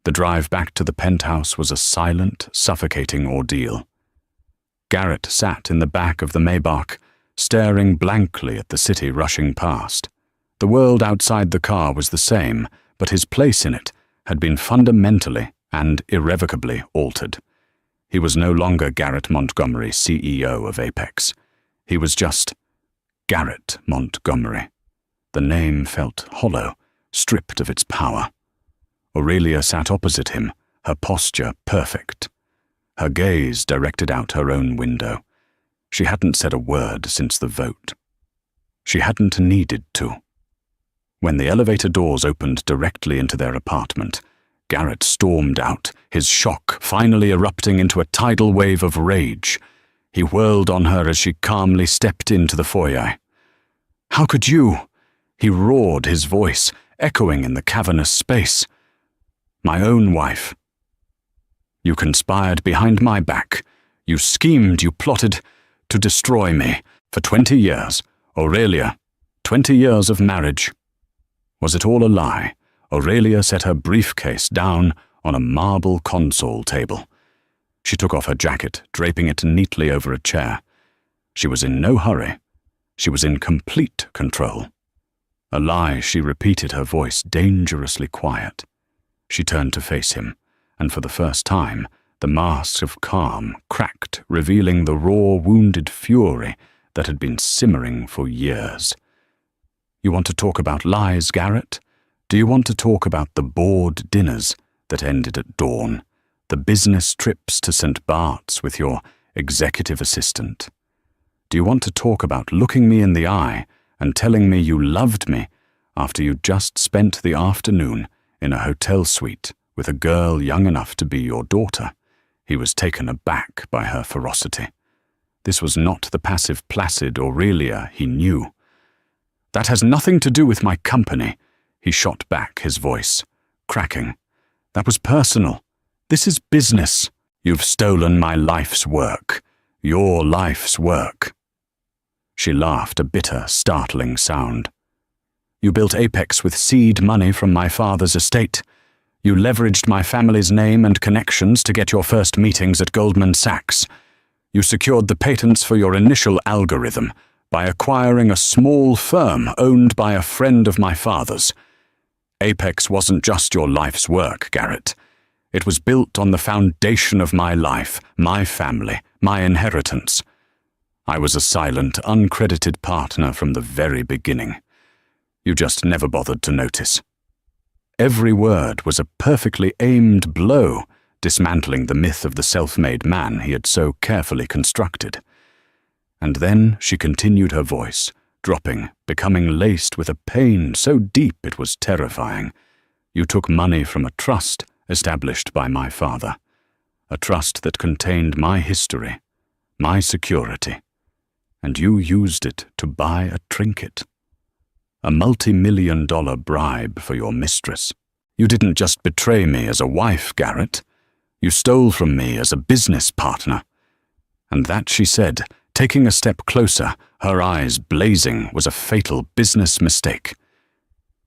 The drive back to the penthouse was a silent, suffocating ordeal. Garrett sat in the back of the Maybach, staring blankly at the city rushing past. The world outside the car was the same, but his place in it had been fundamentally and irrevocably altered. He was no longer Garrett Montgomery, CEO of Apex. He was just Garrett Montgomery. The name felt hollow, stripped of its power. Aurelia sat opposite him, her posture perfect. Her gaze directed out her own window. She hadn't said a word since the vote. She hadn't needed to. When the elevator doors opened directly into their apartment, Garrett stormed out, his shock finally erupting into a tidal wave of rage. He whirled on her as she calmly stepped into the foyer. "How could you?" He roared, his voice echoing in the cavernous space. "My own wife. You conspired behind my back. You schemed, you plotted to destroy me. For 20 years, Aurelia, 20 years of marriage. Was it all a lie?" Aurelia set her briefcase down on a marble console table. She took off her jacket, draping it neatly over a chair. She was in no hurry. She was in complete control. A lie, she repeated, her voice dangerously quiet. She turned to face him, and for the first time, The mask of calm cracked, revealing the raw, wounded fury that had been simmering for years. You want to talk about lies, Garrett? Do you want to talk about the bored dinners that ended at dawn, the business trips to St. Bart's with your executive assistant? Do you want to talk about looking me in the eye and telling me you loved me after you'd just spent the afternoon in a hotel suite with a girl young enough to be your daughter? He was taken aback by her ferocity. This was not the passive, placid Aurelia he knew. "That has nothing to do with my company," he shot back, his voice cracking. "That was personal. This is business. You've stolen my life's work. Your life's work." She laughed, a bitter, startling sound. "You built Apex with seed money from my father's estate. You leveraged my family's name and connections to get your first meetings at Goldman Sachs. You secured the patents for your initial algorithm by acquiring a small firm owned by a friend of my father's. Apex wasn't just your life's work, Garrett. It was built on the foundation of my life, my family, my inheritance. I was a silent, uncredited partner from the very beginning. You just never bothered to notice." Every word was a perfectly aimed blow, dismantling the myth of the self-made man he had so carefully constructed. And then she continued, her voice dropping, becoming laced with a pain so deep it was terrifying. "You took money from a trust established by my father, a trust that contained my history, my security, and you used it to buy a trinket. A multi-million-dollar bribe for your mistress. You didn't just betray me as a wife, Garrett. You stole from me as a business partner." And that, she said, taking a step closer, her eyes blazing, was a fatal business mistake.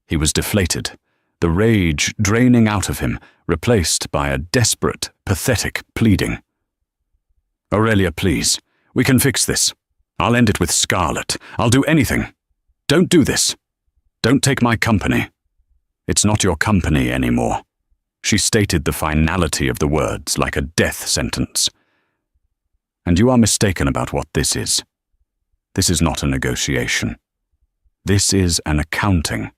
He was deflated, the rage draining out of him, replaced by a desperate, pathetic pleading. "Aurelia, please. We can fix this. I'll end it with Scarlett. I'll do anything. Don't do this. Don't take my company. It's not your company anymore." She stated the finality of the words like a death sentence. "And you are mistaken about what this is. This is not a negotiation. This is an accounting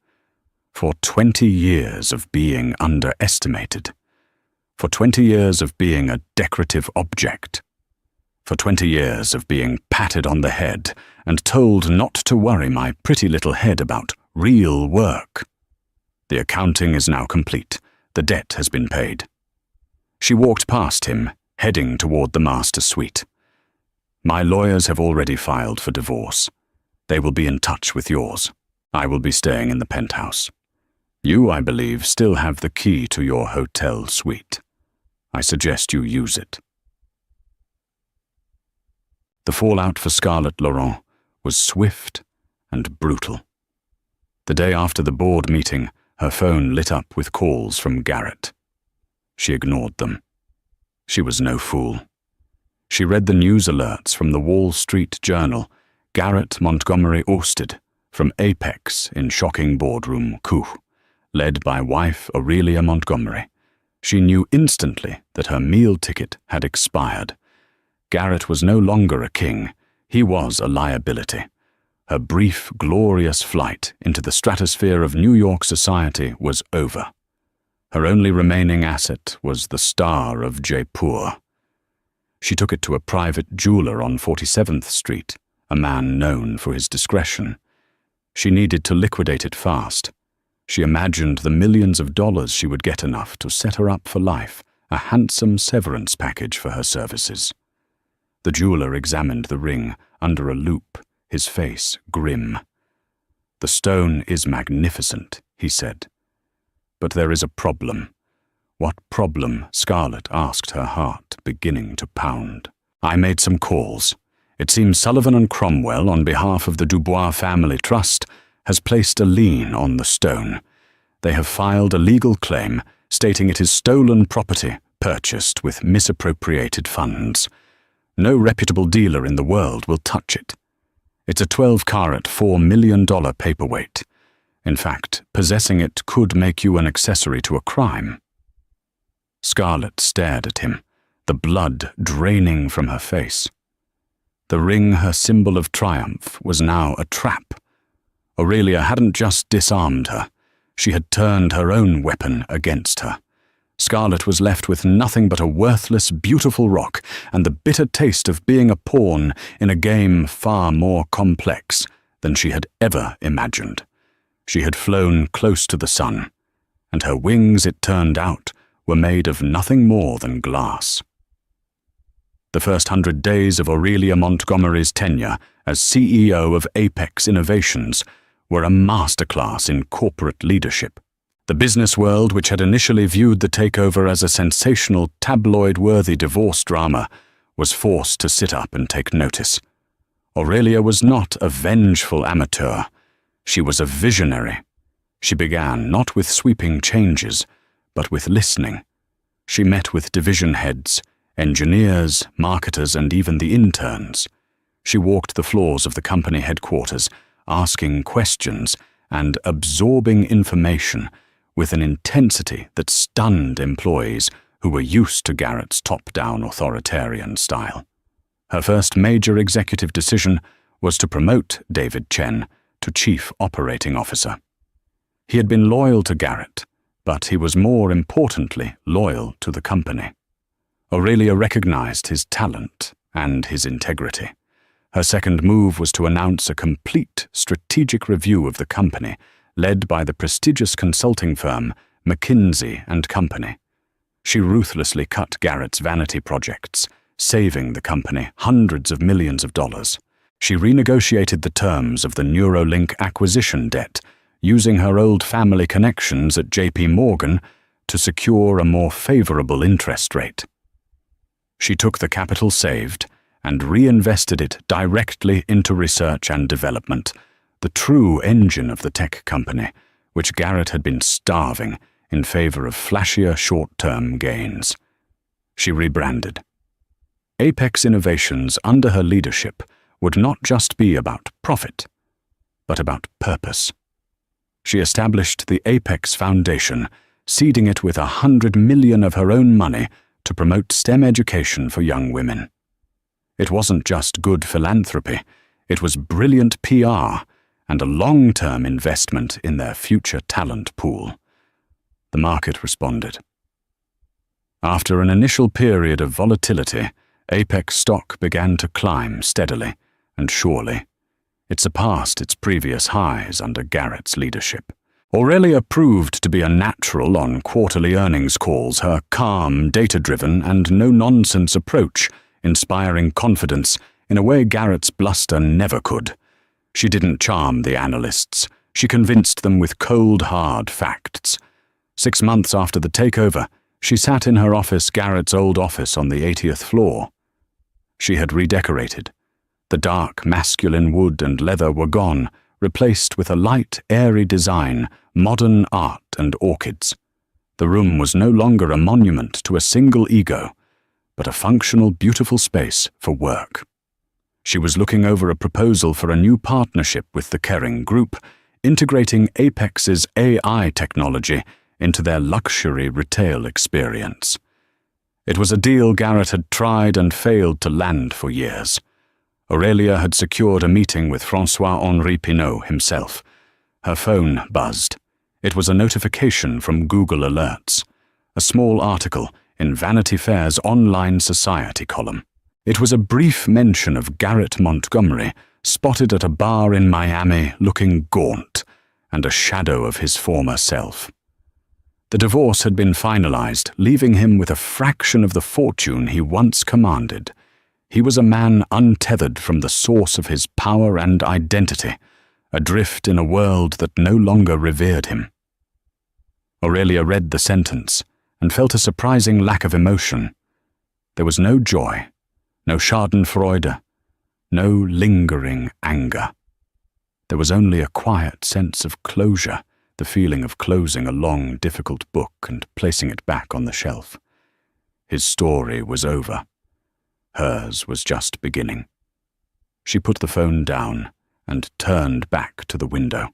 for 20 years of being underestimated, for 20 years of being a decorative object, for 20 years of being patted on the head and told not to worry my pretty little head about real work. The accounting is now complete. The debt has been paid." She walked past him, heading toward the master suite. "My lawyers have already filed for divorce. They will be in touch with yours. I will be staying in the penthouse. You, I believe, still have the key to your hotel suite. I suggest you use it." The fallout for Scarlett Laurent was swift and brutal. The day after the board meeting, her phone lit up with calls from Garrett. She ignored them. She was no fool. She read the news alerts from the Wall Street Journal. Garrett Montgomery ousted from Apex in shocking boardroom coup, led by wife Aurelia Montgomery. She knew instantly that her meal ticket had expired. Garrett was no longer a king. He was a liability. Her brief, glorious flight into the stratosphere of New York society was over. Her only remaining asset was the star of Jaipur. She took it to a private jeweler on 47th Street, a man known for his discretion. She needed to liquidate it fast. She imagined the millions of dollars she would get enough to set her up for life, a handsome severance package for her services. The jeweler examined the ring under a loupe, his face grim. "The stone is magnificent," he said. "But there is a problem." What problem? Scarlett asked, her heart beginning to pound. "I made some calls. It seems Sullivan and Cromwell, on behalf of the Dubois Family Trust, has placed a lien on the stone. They have filed a legal claim stating it is stolen property purchased with misappropriated funds. No reputable dealer in the world will touch it. It's a 12-carat, $4 million paperweight. In fact, possessing it could make you an accessory to a crime." Scarlett stared at him, the blood draining from her face. The ring, her symbol of triumph, was now a trap. Aurelia hadn't just disarmed her, she had turned her own weapon against her. Scarlett was left with nothing but a worthless, beautiful rock and the bitter taste of being a pawn in a game far more complex than she had ever imagined. She had flown close to the sun, and her wings, it turned out, were made of nothing more than glass. The first 100 days of Aurelia Montgomery's tenure as CEO of Apex Innovations were a masterclass in corporate leadership. The business world, which had initially viewed the takeover as a sensational, tabloid-worthy divorce drama, was forced to sit up and take notice. Aurelia was not a vengeful amateur. She was a visionary. She began not with sweeping changes, but with listening. She met with division heads, engineers, marketers, and even the interns. She walked the floors of the company headquarters, asking questions and absorbing information with an intensity that stunned employees who were used to Garrett's top-down authoritarian style. Her first major executive decision was to promote David Chen to Chief Operating Officer. He had been loyal to Garrett, but he was more importantly loyal to the company. Aurelia recognized his talent and his integrity. Her second move was to announce a complete strategic review of the company, led by the prestigious consulting firm McKinsey & Company. She ruthlessly cut Garrett's vanity projects, saving the company hundreds of millions of dollars. She renegotiated the terms of the Neuralink acquisition debt, using her old family connections at JP Morgan to secure a more favorable interest rate. She took the capital saved and reinvested it directly into research and development, the true engine of the tech company, which Garrett had been starving in favor of flashier short-term gains. She rebranded. Apex Innovations under her leadership would not just be about profit, but about purpose. She established the Apex Foundation, seeding it with $100 million of her own money to promote STEM education for young women. It wasn't just good philanthropy, it was brilliant PR and a long-term investment in their future talent pool. The market responded. After an initial period of volatility, Apex stock began to climb steadily and surely. It surpassed its previous highs under Garrett's leadership. Aurelia proved to be a natural on quarterly earnings calls, her calm, data-driven, and no-nonsense approach inspiring confidence in a way Garrett's bluster never could. She didn't charm the analysts. She convinced them with cold, hard facts. 6 months after the takeover, she sat in her office, Garrett's old office on the 80th floor. She had redecorated. The dark, masculine wood and leather were gone, replaced with a light, airy design, modern art and orchids. The room was no longer a monument to a single ego, but a functional, beautiful space for work. She was looking over a proposal for a new partnership with the Kering Group, integrating Apex's AI technology into their luxury retail experience. It was a deal Garrett had tried and failed to land for years. Aurelia had secured a meeting with François-Henri Pinault himself. Her phone buzzed. It was a notification from Google Alerts, a small article in Vanity Fair's online society column. It was a brief mention of Garrett Montgomery, spotted at a bar in Miami looking gaunt and a shadow of his former self. The divorce had been finalized, leaving him with a fraction of the fortune he once commanded. He was a man untethered from the source of his power and identity, adrift in a world that no longer revered him. Aurelia read the sentence and felt a surprising lack of emotion. There was no joy, no schadenfreude, no lingering anger. There was only a quiet sense of closure, the feeling of closing a long, difficult book and placing it back on the shelf. His story was over. Hers was just beginning. She put the phone down and turned back to the window.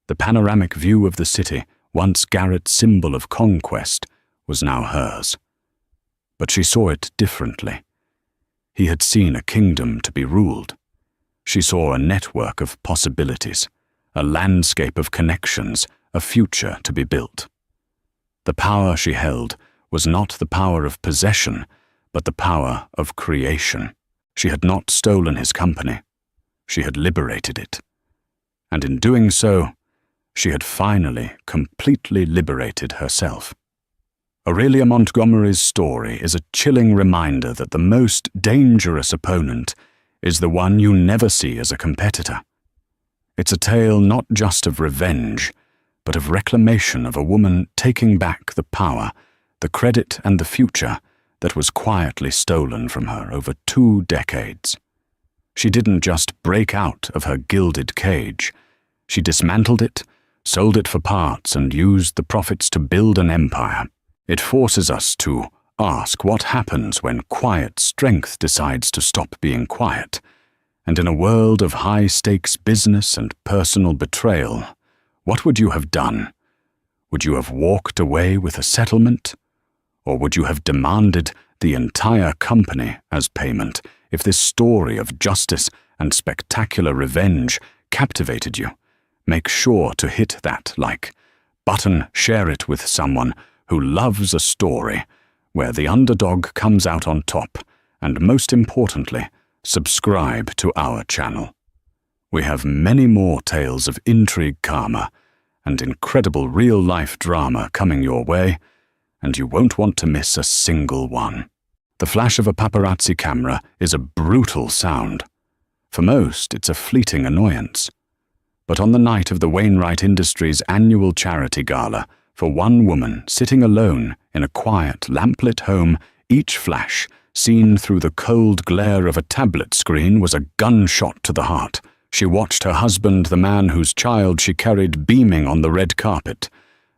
The panoramic view of the city, once Garrett's symbol of conquest, was now hers. But she saw it differently. He had seen a kingdom to be ruled. She saw a network of possibilities, a landscape of connections, a future to be built. The power she held was not the power of possession, but the power of creation. She had not stolen his company. She had liberated it. And in doing so, she had finally completely liberated herself. Aurelia Montgomery's story is a chilling reminder that the most dangerous opponent is the one you never see as a competitor. It's a tale not just of revenge, but of reclamation of a woman taking back the power, the credit and the future that was quietly stolen from her over 2 decades. She didn't just break out of her gilded cage. She dismantled it, sold it for parts, and used the profits to build an empire. It forces us to ask what happens when quiet strength decides to stop being quiet. And in a world of high-stakes business and personal betrayal, what would you have done? Would you have walked away with a settlement? Or would you have demanded the entire company as payment if this story of justice and spectacular revenge captivated you? Make sure to hit that like button, share it with someone who loves a story where the underdog comes out on top, and most importantly, subscribe to our channel. We have many more tales of intrigue, karma, and incredible real-life drama coming your way, and you won't want to miss a single one. The flash of a paparazzi camera is a brutal sound. For most, it's a fleeting annoyance. But on the night of the Wainwright Industries annual charity gala, for one woman sitting alone in a quiet, lamplit home, each flash, seen through the cold glare of a tablet screen, was a gunshot to the heart. She watched her husband, the man whose child she carried, beaming on the red carpet.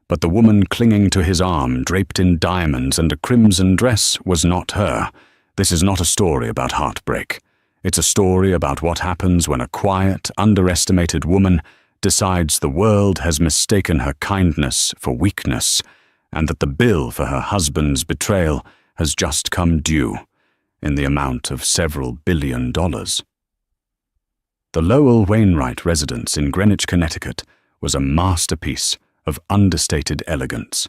But the woman clinging to his arm, draped in diamonds and a crimson dress, was not her. This is not a story about heartbreak. It's a story about what happens when a quiet, underestimated woman decides the world has mistaken her kindness for weakness, and that the bill for her husband's betrayal has just come due, in the amount of several $billion. The Lowell Wainwright residence in Greenwich, Connecticut, was a masterpiece of understated elegance.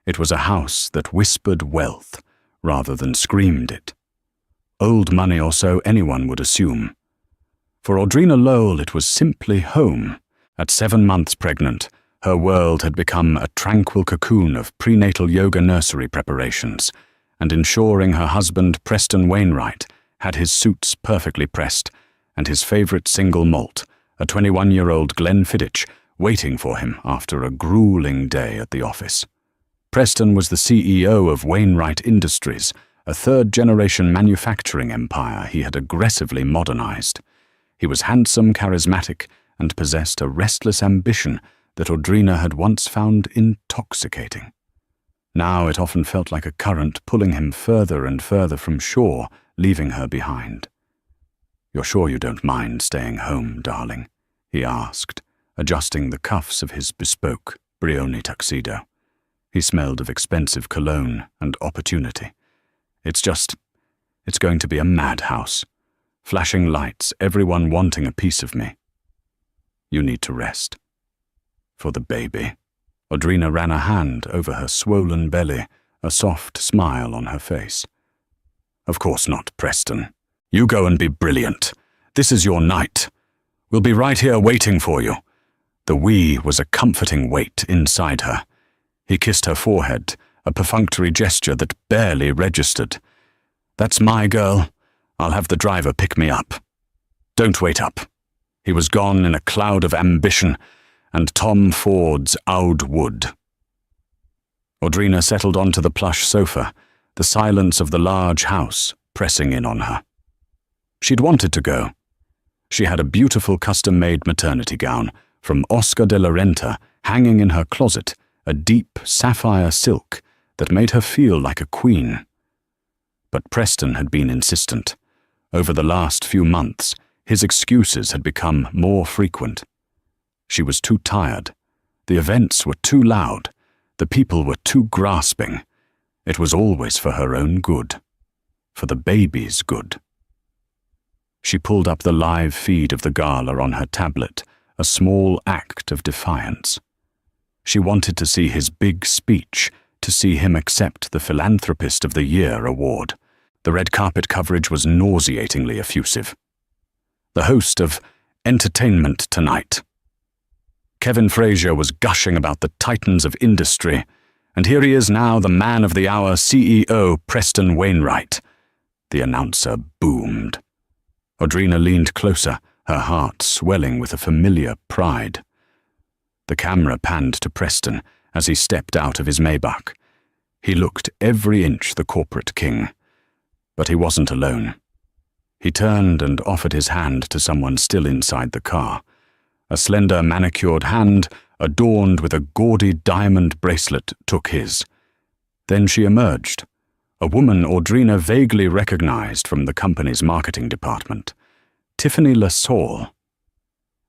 It was a house that whispered wealth rather than screamed it. Old money or so, anyone would assume. For Audrina Lowell, it was simply home. At 7 months pregnant, her world had become a tranquil cocoon of prenatal yoga nursery preparations, and ensuring her husband, Preston Wainwright, had his suits perfectly pressed and his favorite single malt, a 21-year-old Glenfiddich, waiting for him after a grueling day at the office. Preston was the CEO of Wainwright Industries, a third-generation manufacturing empire he had aggressively modernized. He was handsome, charismatic, and possessed a restless ambition that Audrina had once found intoxicating. Now it often felt like a current pulling him further and further from shore, leaving her behind. "You're sure you don't mind staying home, darling?" he asked, adjusting the cuffs of his bespoke Brioni tuxedo. He smelled of expensive cologne and opportunity. It's going to be a madhouse. Flashing lights, everyone wanting a piece of me. You need to rest. For the baby. Audrina ran a hand over her swollen belly, a soft smile on her face. Of course not, Preston. You go and be brilliant. This is your night. We'll be right here waiting for you. The "we" was a comforting weight inside her. He kissed her forehead, a perfunctory gesture that barely registered. "That's my girl. I'll have the driver pick me up. Don't wait up." He was gone in a cloud of ambition and Tom Ford's Oud Wood. Audrina settled onto the plush sofa, the silence of the large house pressing in on her. She'd wanted to go. She had a beautiful custom-made maternity gown from Oscar de la Renta hanging in her closet, a deep sapphire silk that made her feel like a queen. But Preston had been insistent. Over the last few months, his excuses had become more frequent. She was too tired. The events were too loud. The people were too grasping. It was always for her own good, for the baby's good. She pulled up the live feed of the gala on her tablet, a small act of defiance. She wanted to see his big speech, to see him accept the Philanthropist of the Year award. The red carpet coverage was nauseatingly effusive. The host of Entertainment Tonight. Kevin Frazier was gushing about the titans of industry, and here he is now, the man of the hour, CEO Preston Wainwright. The announcer boomed. Audrina leaned closer, her heart swelling with a familiar pride. The camera panned to Preston as he stepped out of his Maybach. He looked every inch the corporate king. But he wasn't alone. He turned and offered his hand to someone still inside the car. A slender, manicured hand, adorned with a gaudy diamond bracelet, took his. Then she emerged, a woman Audrina vaguely recognized from the company's marketing department, Tiffany LaSalle.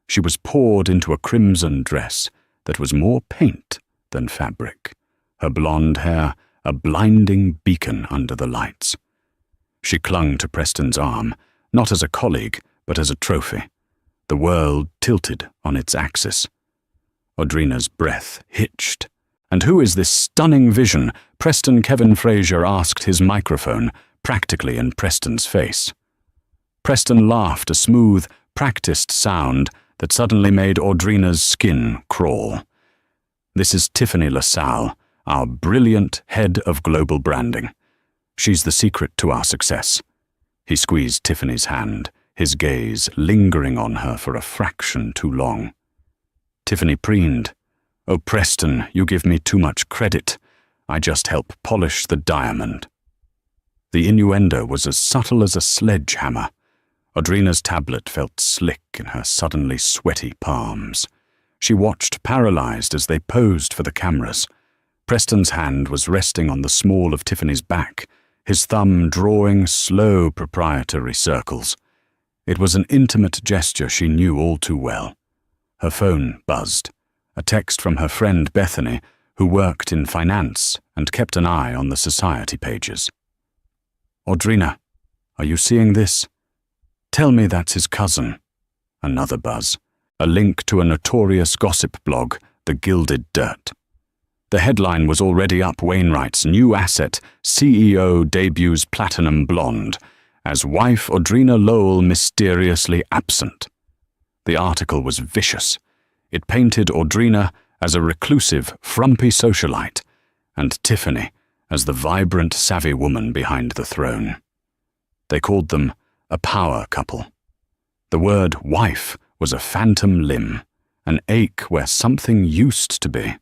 She was poured into a crimson dress that was more paint than fabric, her blonde hair a blinding beacon under the lights. She clung to Preston's arm, not as a colleague, but as a trophy. The world tilted on its axis. Audrina's breath hitched. "And who is this stunning vision?" Preston Kevin Frazier asked his microphone, practically in Preston's face. Preston laughed, a smooth, practiced sound that suddenly made Audrina's skin crawl. "This is Tiffany LaSalle, our brilliant head of global branding. She's the secret to our success." He squeezed Tiffany's hand, his gaze lingering on her for a fraction too long. Tiffany preened. "Oh, Preston, you give me too much credit. I just help polish the diamond." The innuendo was as subtle as a sledgehammer. Audrina's tablet felt slick in her suddenly sweaty palms. She watched paralyzed as they posed for the cameras. Preston's hand was resting on the small of Tiffany's back, his thumb drawing slow proprietary circles. It was an intimate gesture she knew all too well. Her phone buzzed, a text from her friend Bethany, who worked in finance and kept an eye on the society pages. "Audrina, are you seeing this? Tell me that's his cousin." Another buzz, a link to a notorious gossip blog, The Gilded Dirt. The headline was already up: Wainwright's new asset, CEO debuts platinum blonde, as wife Audrina Lowell mysteriously absent. The article was vicious. It painted Audrina as a reclusive, frumpy socialite, and Tiffany as the vibrant, savvy woman behind the throne. They called them a power couple. The word wife was a phantom limb, an ache where something used to be.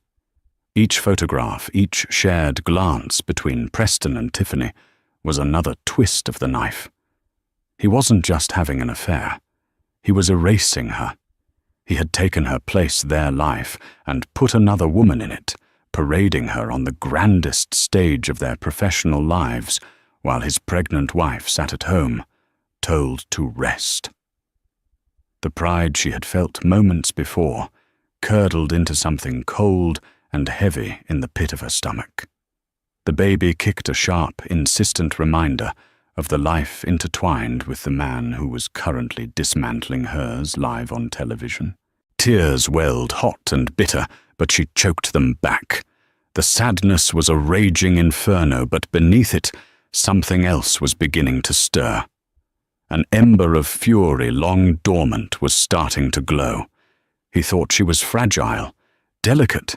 Each photograph, each shared glance between Preston and Tiffany was another twist of the knife. He wasn't just having an affair. He was erasing her. He had taken her place, their life, and put another woman in it, parading her on the grandest stage of their professional lives, while his pregnant wife sat at home, told to rest. The pride she had felt moments before curdled into something cold and heavy in the pit of her stomach. The baby kicked a sharp, insistent reminder of the life intertwined with the man who was currently dismantling hers live on television. Tears welled hot and bitter, but she choked them back. The sadness was a raging inferno, but beneath it, something else was beginning to stir. An ember of fury long dormant was starting to glow. He thought she was fragile, delicate,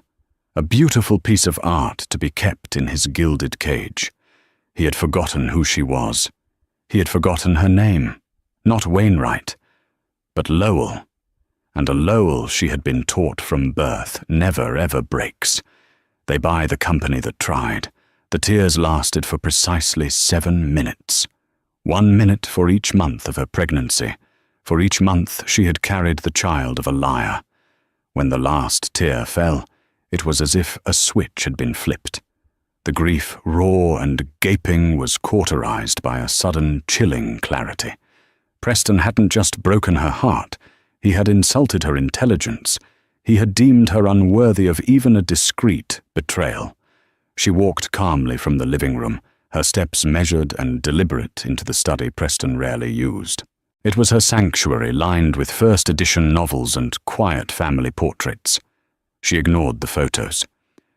a beautiful piece of art to be kept in his gilded cage. He had forgotten who she was. He had forgotten her name. Not Wainwright, but Lowell. And a Lowell she had been taught from birth never ever breaks. They buy the company that tried. The tears lasted for precisely 7 minutes. 1 minute for each month of her pregnancy. For each month she had carried the child of a liar. When the last tear fell, it was as if a switch had been flipped. The grief, raw and gaping, was cauterized by a sudden, chilling clarity. Preston hadn't just broken her heart. He had insulted her intelligence. He had deemed her unworthy of even a discreet betrayal. She walked calmly from the living room, her steps measured and deliberate into the study Preston rarely used. It was her sanctuary, lined with first-edition novels and quiet family portraits. She ignored the photos.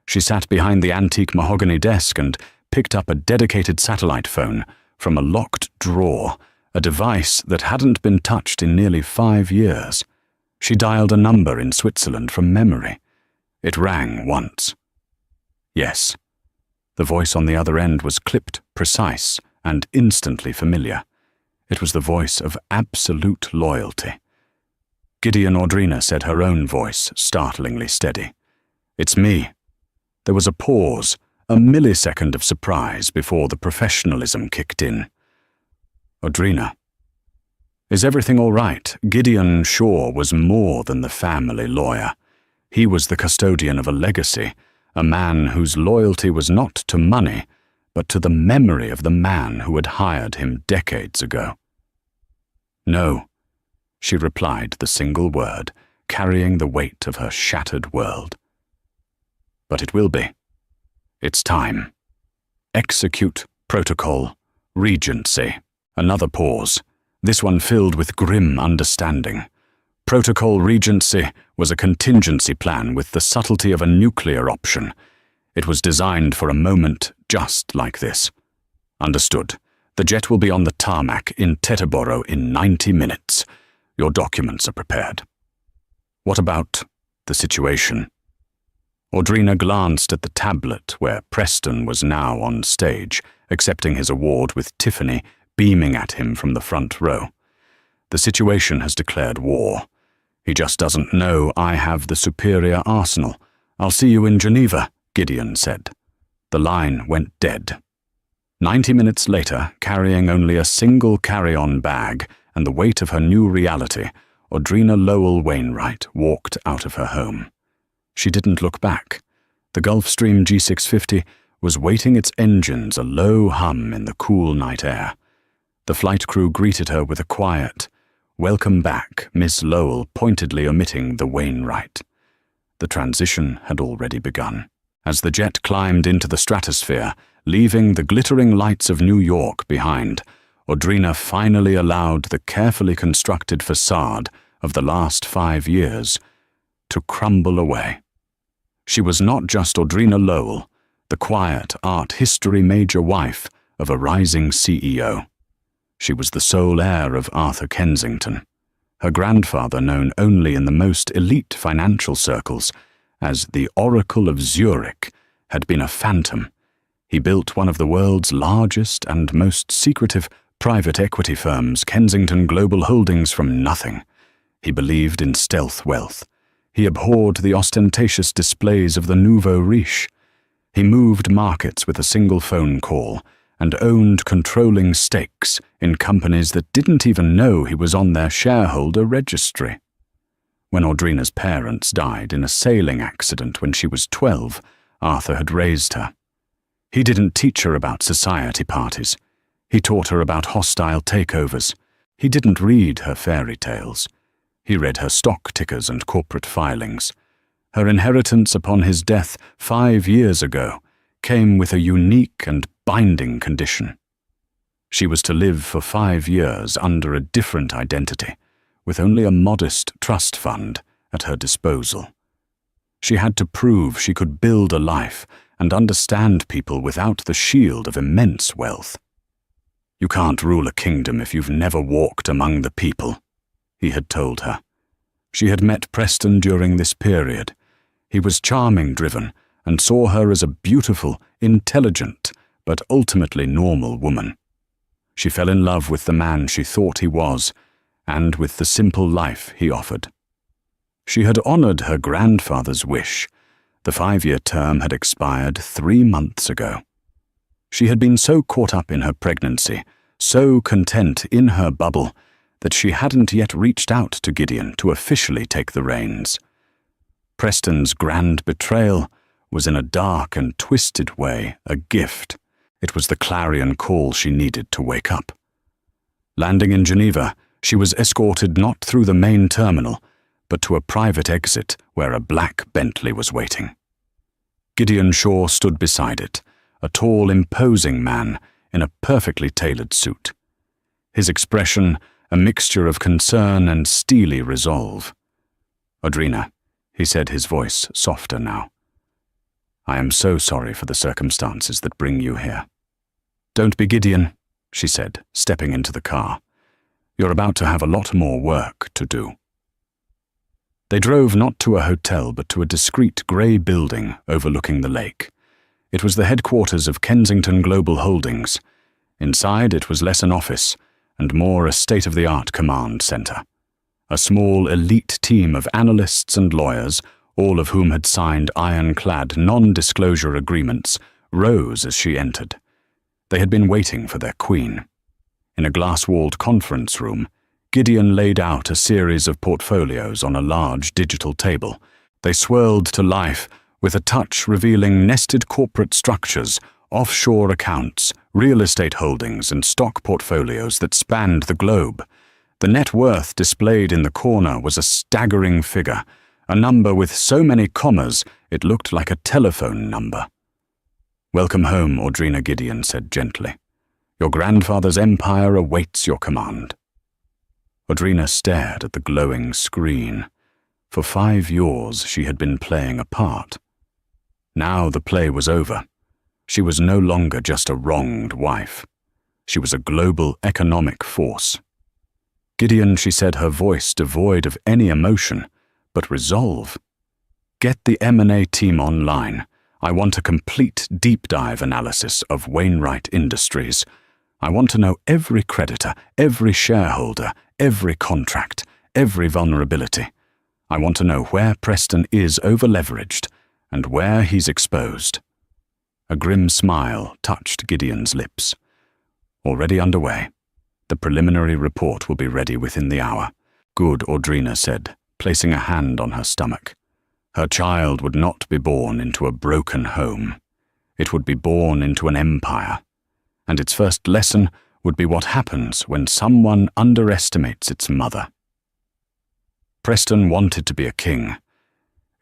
She sat behind the antique mahogany desk and picked up a dedicated satellite phone from a locked drawer, a device that hadn't been touched in nearly 5 years. She dialed a number in Switzerland from memory. It rang once. Yes. The voice on the other end was clipped, precise, and instantly familiar. It was the voice of absolute loyalty. Gideon Audrina said, her own voice startlingly steady. "It's me." There was a pause, a millisecond of surprise before the professionalism kicked in. "Audrina. Is everything all right?" Gideon Shaw was more than the family lawyer. He was the custodian of a legacy, a man whose loyalty was not to money, but to the memory of the man who had hired him decades ago. "No," she replied the single word, carrying the weight of her shattered world. "But it will be. It's time. Execute protocol, Regency." Another pause, this one filled with grim understanding. Protocol Regency was a contingency plan with the subtlety of a nuclear option. It was designed for a moment just like this. "Understood. The jet will be on the tarmac in Teterboro in 90 minutes. Your documents are prepared." "What about the situation?" Audrina glanced at the tablet where Preston was now on stage, accepting his award with Tiffany beaming at him from the front row. "The situation has declared war. He just doesn't know I have the superior arsenal. I'll see you in Geneva," Gideon said. The line went dead. 90 minutes later, carrying only a single carry-on bag and the weight of her new reality, Audrina Lowell Wainwright walked out of her home. She didn't look back. The Gulfstream G650 was waiting its engines a low hum in the cool night air. The flight crew greeted her with a quiet, "Welcome back," Miss Lowell pointedly omitting the Wainwright. The transition had already begun. As the jet climbed into the stratosphere, leaving the glittering lights of New York behind, Audrina finally allowed the carefully constructed facade of the last 5 years to crumble away. She was not just Audrina Lowell, the quiet art history major wife of a rising CEO. She was the sole heir of Arthur Kensington, her grandfather known only in the most elite financial circles as the Oracle of Zurich had been a phantom. He built one of the world's largest and most secretive private equity firms, Kensington Global Holdings, from nothing. He believed in stealth wealth. He abhorred the ostentatious displays of the nouveau riche. He moved markets with a single phone call and owned controlling stakes in companies that didn't even know he was on their shareholder registry. When Audrina's parents died in a sailing accident when she was 12, Arthur had raised her. He didn't teach her about society parties. He taught her about hostile takeovers. He didn't read her fairy tales. He read her stock tickers and corporate filings. Her inheritance upon his death 5 years ago came with a unique and binding condition. She was to live for 5 years under a different identity, with only a modest trust fund at her disposal. She had to prove she could build a life and understand people without the shield of immense wealth. "You can't rule a kingdom if you've never walked among the people," he had told her. She had met Preston during this period. He was charming-driven and saw her as a beautiful, intelligent, but ultimately normal woman. She fell in love with the man she thought he was, and with the simple life he offered. She had honored her grandfather's wish. The 5-year term had expired 3 months ago. She had been so caught up in her pregnancy, so content in her bubble, that she hadn't yet reached out to Gideon to officially take the reins. Preston's grand betrayal was in a dark and twisted way a gift. It was the clarion call she needed to wake up. Landing in Geneva, she was escorted not through the main terminal, but to a private exit where a black Bentley was waiting. Gideon Shaw stood beside it, a tall, imposing man in a perfectly tailored suit. His expression a mixture of concern and steely resolve. "Audrina," he said, his voice softer now, "I am so sorry for the circumstances that bring you here." "Don't be Gideon," she said, stepping into the car. "You're about to have a lot more work to do." They drove not to a hotel but to a discreet grey building overlooking the lake. It was the headquarters of Kensington Global Holdings. Inside it was less an office and more a state-of-the-art command centre. A small elite team of analysts and lawyers, all of whom had signed ironclad non-disclosure agreements, rose as she entered. They had been waiting for their queen. In a glass-walled conference room, Gideon laid out a series of portfolios on a large digital table. They swirled to life with a touch revealing nested corporate structures, offshore accounts, real estate holdings and stock portfolios that spanned the globe. The net worth displayed in the corner was a staggering figure, a number with so many commas it looked like a telephone number. "Welcome home," Audrina, Gideon said gently. "Your grandfather's empire awaits your command." Audrina stared at the glowing screen. For 5 years she had been playing a part. Now the play was over. She was no longer just a wronged wife. She was a global economic force. "Gideon," she said, her voice devoid of any emotion, but resolve. "Get the M&A team online. I want a complete deep dive analysis of Wainwright Industries. I want to know every creditor, every shareholder, every contract, every vulnerability. I want to know where Preston is over-leveraged and where he's exposed." A grim smile touched Gideon's lips. "Already underway. The preliminary report will be ready within the hour." "Good," Audrina said, placing a hand on her stomach. Her child would not be born into a broken home. It would be born into an empire. And its first lesson would be what happens when someone underestimates its mother. Preston wanted to be a king.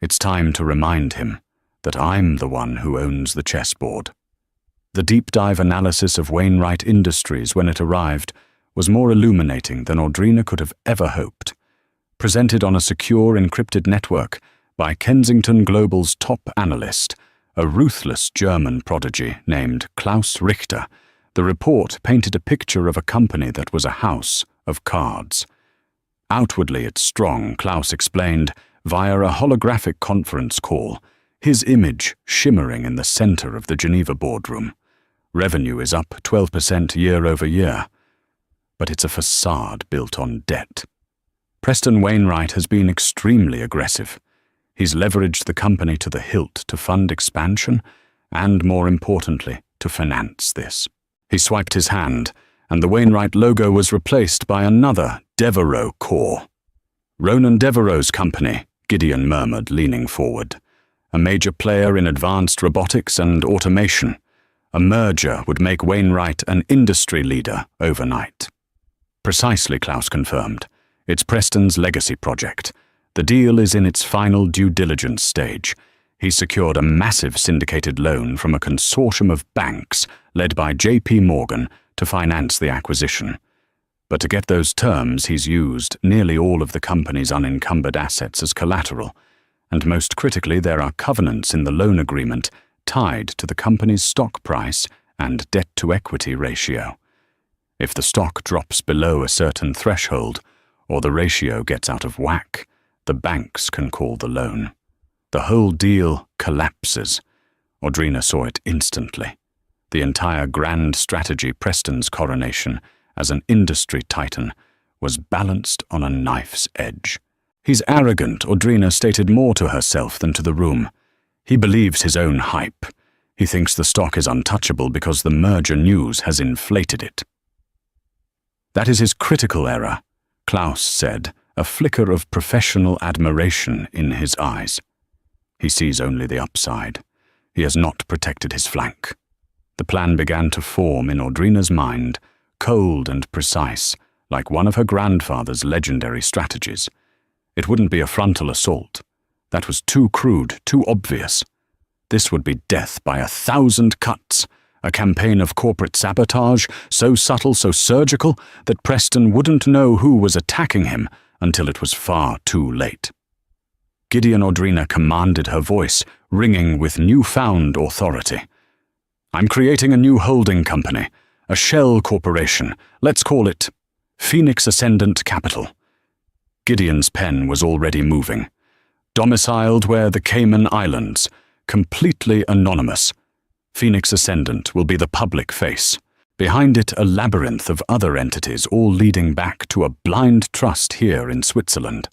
It's time to remind him that I'm the one who owns the chessboard. The deep dive analysis of Wainwright Industries when it arrived was more illuminating than Audrina could have ever hoped. Presented on a secure encrypted network by Kensington Global's top analyst, a ruthless German prodigy named Klaus Richter, the report painted a picture of a company that was a house of cards. Outwardly it's strong, Klaus explained, via a holographic conference call, his image shimmering in the center of the Geneva boardroom. Revenue is up 12% year over year. But it's a facade built on debt. Preston Wainwright has been extremely aggressive. He's leveraged the company to the hilt to fund expansion and, more importantly, to finance this. He swiped his hand, and the Wainwright logo was replaced by another Devereux core. "Ronan Devereux's company," Gideon murmured, leaning forward. "A major player in advanced robotics and automation. A merger would make Wainwright an industry leader overnight." "Precisely," Klaus confirmed. "It's Preston's legacy project. The deal is in its final due diligence stage. He secured a massive syndicated loan from a consortium of banks led by JP Morgan to finance the acquisition. But to get those terms, he's used nearly all of the company's unencumbered assets as collateral, and most critically, there are covenants in the loan agreement tied to the company's stock price and debt-to-equity ratio. If the stock drops below a certain threshold, or the ratio gets out of whack, the banks can call the loan. The whole deal collapses. Audrina saw it instantly. The entire grand strategy, Preston's coronation as an industry titan, was balanced on a knife's edge. "He's arrogant," Audrina stated more to herself than to the room. "He believes his own hype. He thinks the stock is untouchable because the merger news has inflated it." "That is his critical error," Klaus said, a flicker of professional admiration in his eyes. "He sees only the upside. He has not protected his flank." The plan began to form in Audrina's mind, cold and precise, like one of her grandfather's legendary strategies. It wouldn't be a frontal assault. That was too crude, too obvious. This would be death by 1,000 cuts, a campaign of corporate sabotage, so subtle, so surgical, that Preston wouldn't know who was attacking him until it was far too late. Gideon Audrina commanded, her voice ringing with newfound authority. "I'm creating a new holding company, a shell corporation. Let's call it Phoenix Ascendant Capital." Gideon's pen was already moving. Domiciled where the Cayman Islands, completely anonymous. Phoenix Ascendant will be the public face. Behind it, a labyrinth of other entities, all leading back to a blind trust here in Switzerland.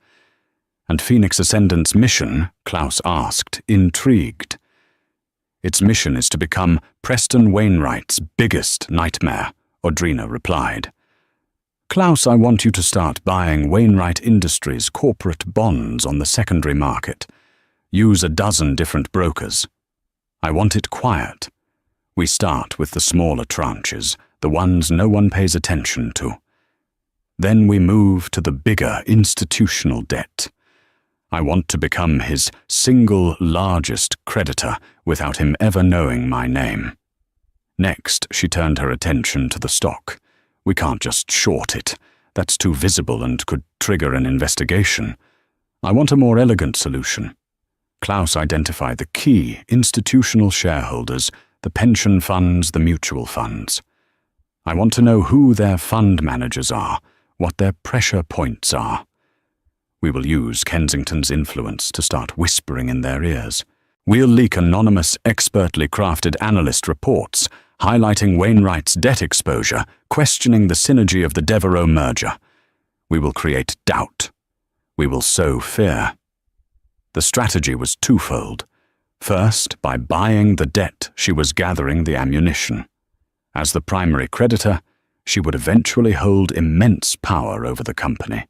And Phoenix Ascendant's mission, Klaus asked, intrigued. "Its mission is to become Preston Wainwright's biggest nightmare," Audrina replied. "Klaus, I want you to start buying Wainwright Industries corporate bonds on the secondary market. Use a dozen different brokers. I want it quiet. We start with the smaller tranches, the ones no one pays attention to. Then we move to the bigger institutional debt. I want to become his single largest creditor without him ever knowing my name." Next, she turned her attention to the stock. "We can't just short it. That's too visible and could trigger an investigation. I want a more elegant solution." Klaus identified the key institutional shareholders, the pension funds, the mutual funds. "I want to know who their fund managers are, what their pressure points are. We will use Kensington's influence to start whispering in their ears. We'll leak anonymous, expertly crafted analyst reports highlighting Wainwright's debt exposure, questioning the synergy of the Devereux merger. We will create doubt. We will sow fear." The strategy was twofold. First, by buying the debt, she was gathering the ammunition. As the primary creditor, she would eventually hold immense power over the company.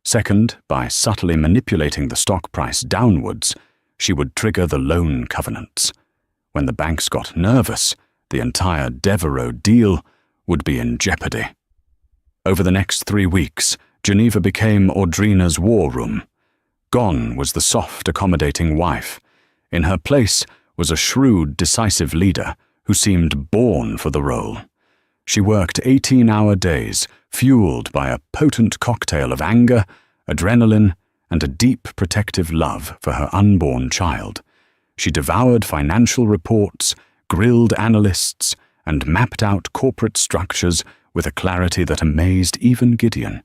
Second, by subtly manipulating the stock price downwards, she would trigger the loan covenants. When the banks got nervous, the entire Devereux deal would be in jeopardy. Over the next 3 weeks, Geneva became Audrina's war room. Gone was the soft, accommodating wife. In her place was a shrewd, decisive leader who seemed born for the role. She worked 18-hour days, fueled by a potent cocktail of anger, adrenaline, and a deep protective love for her unborn child. She devoured financial reports, grilled analysts, and mapped out corporate structures with a clarity that amazed even Gideon.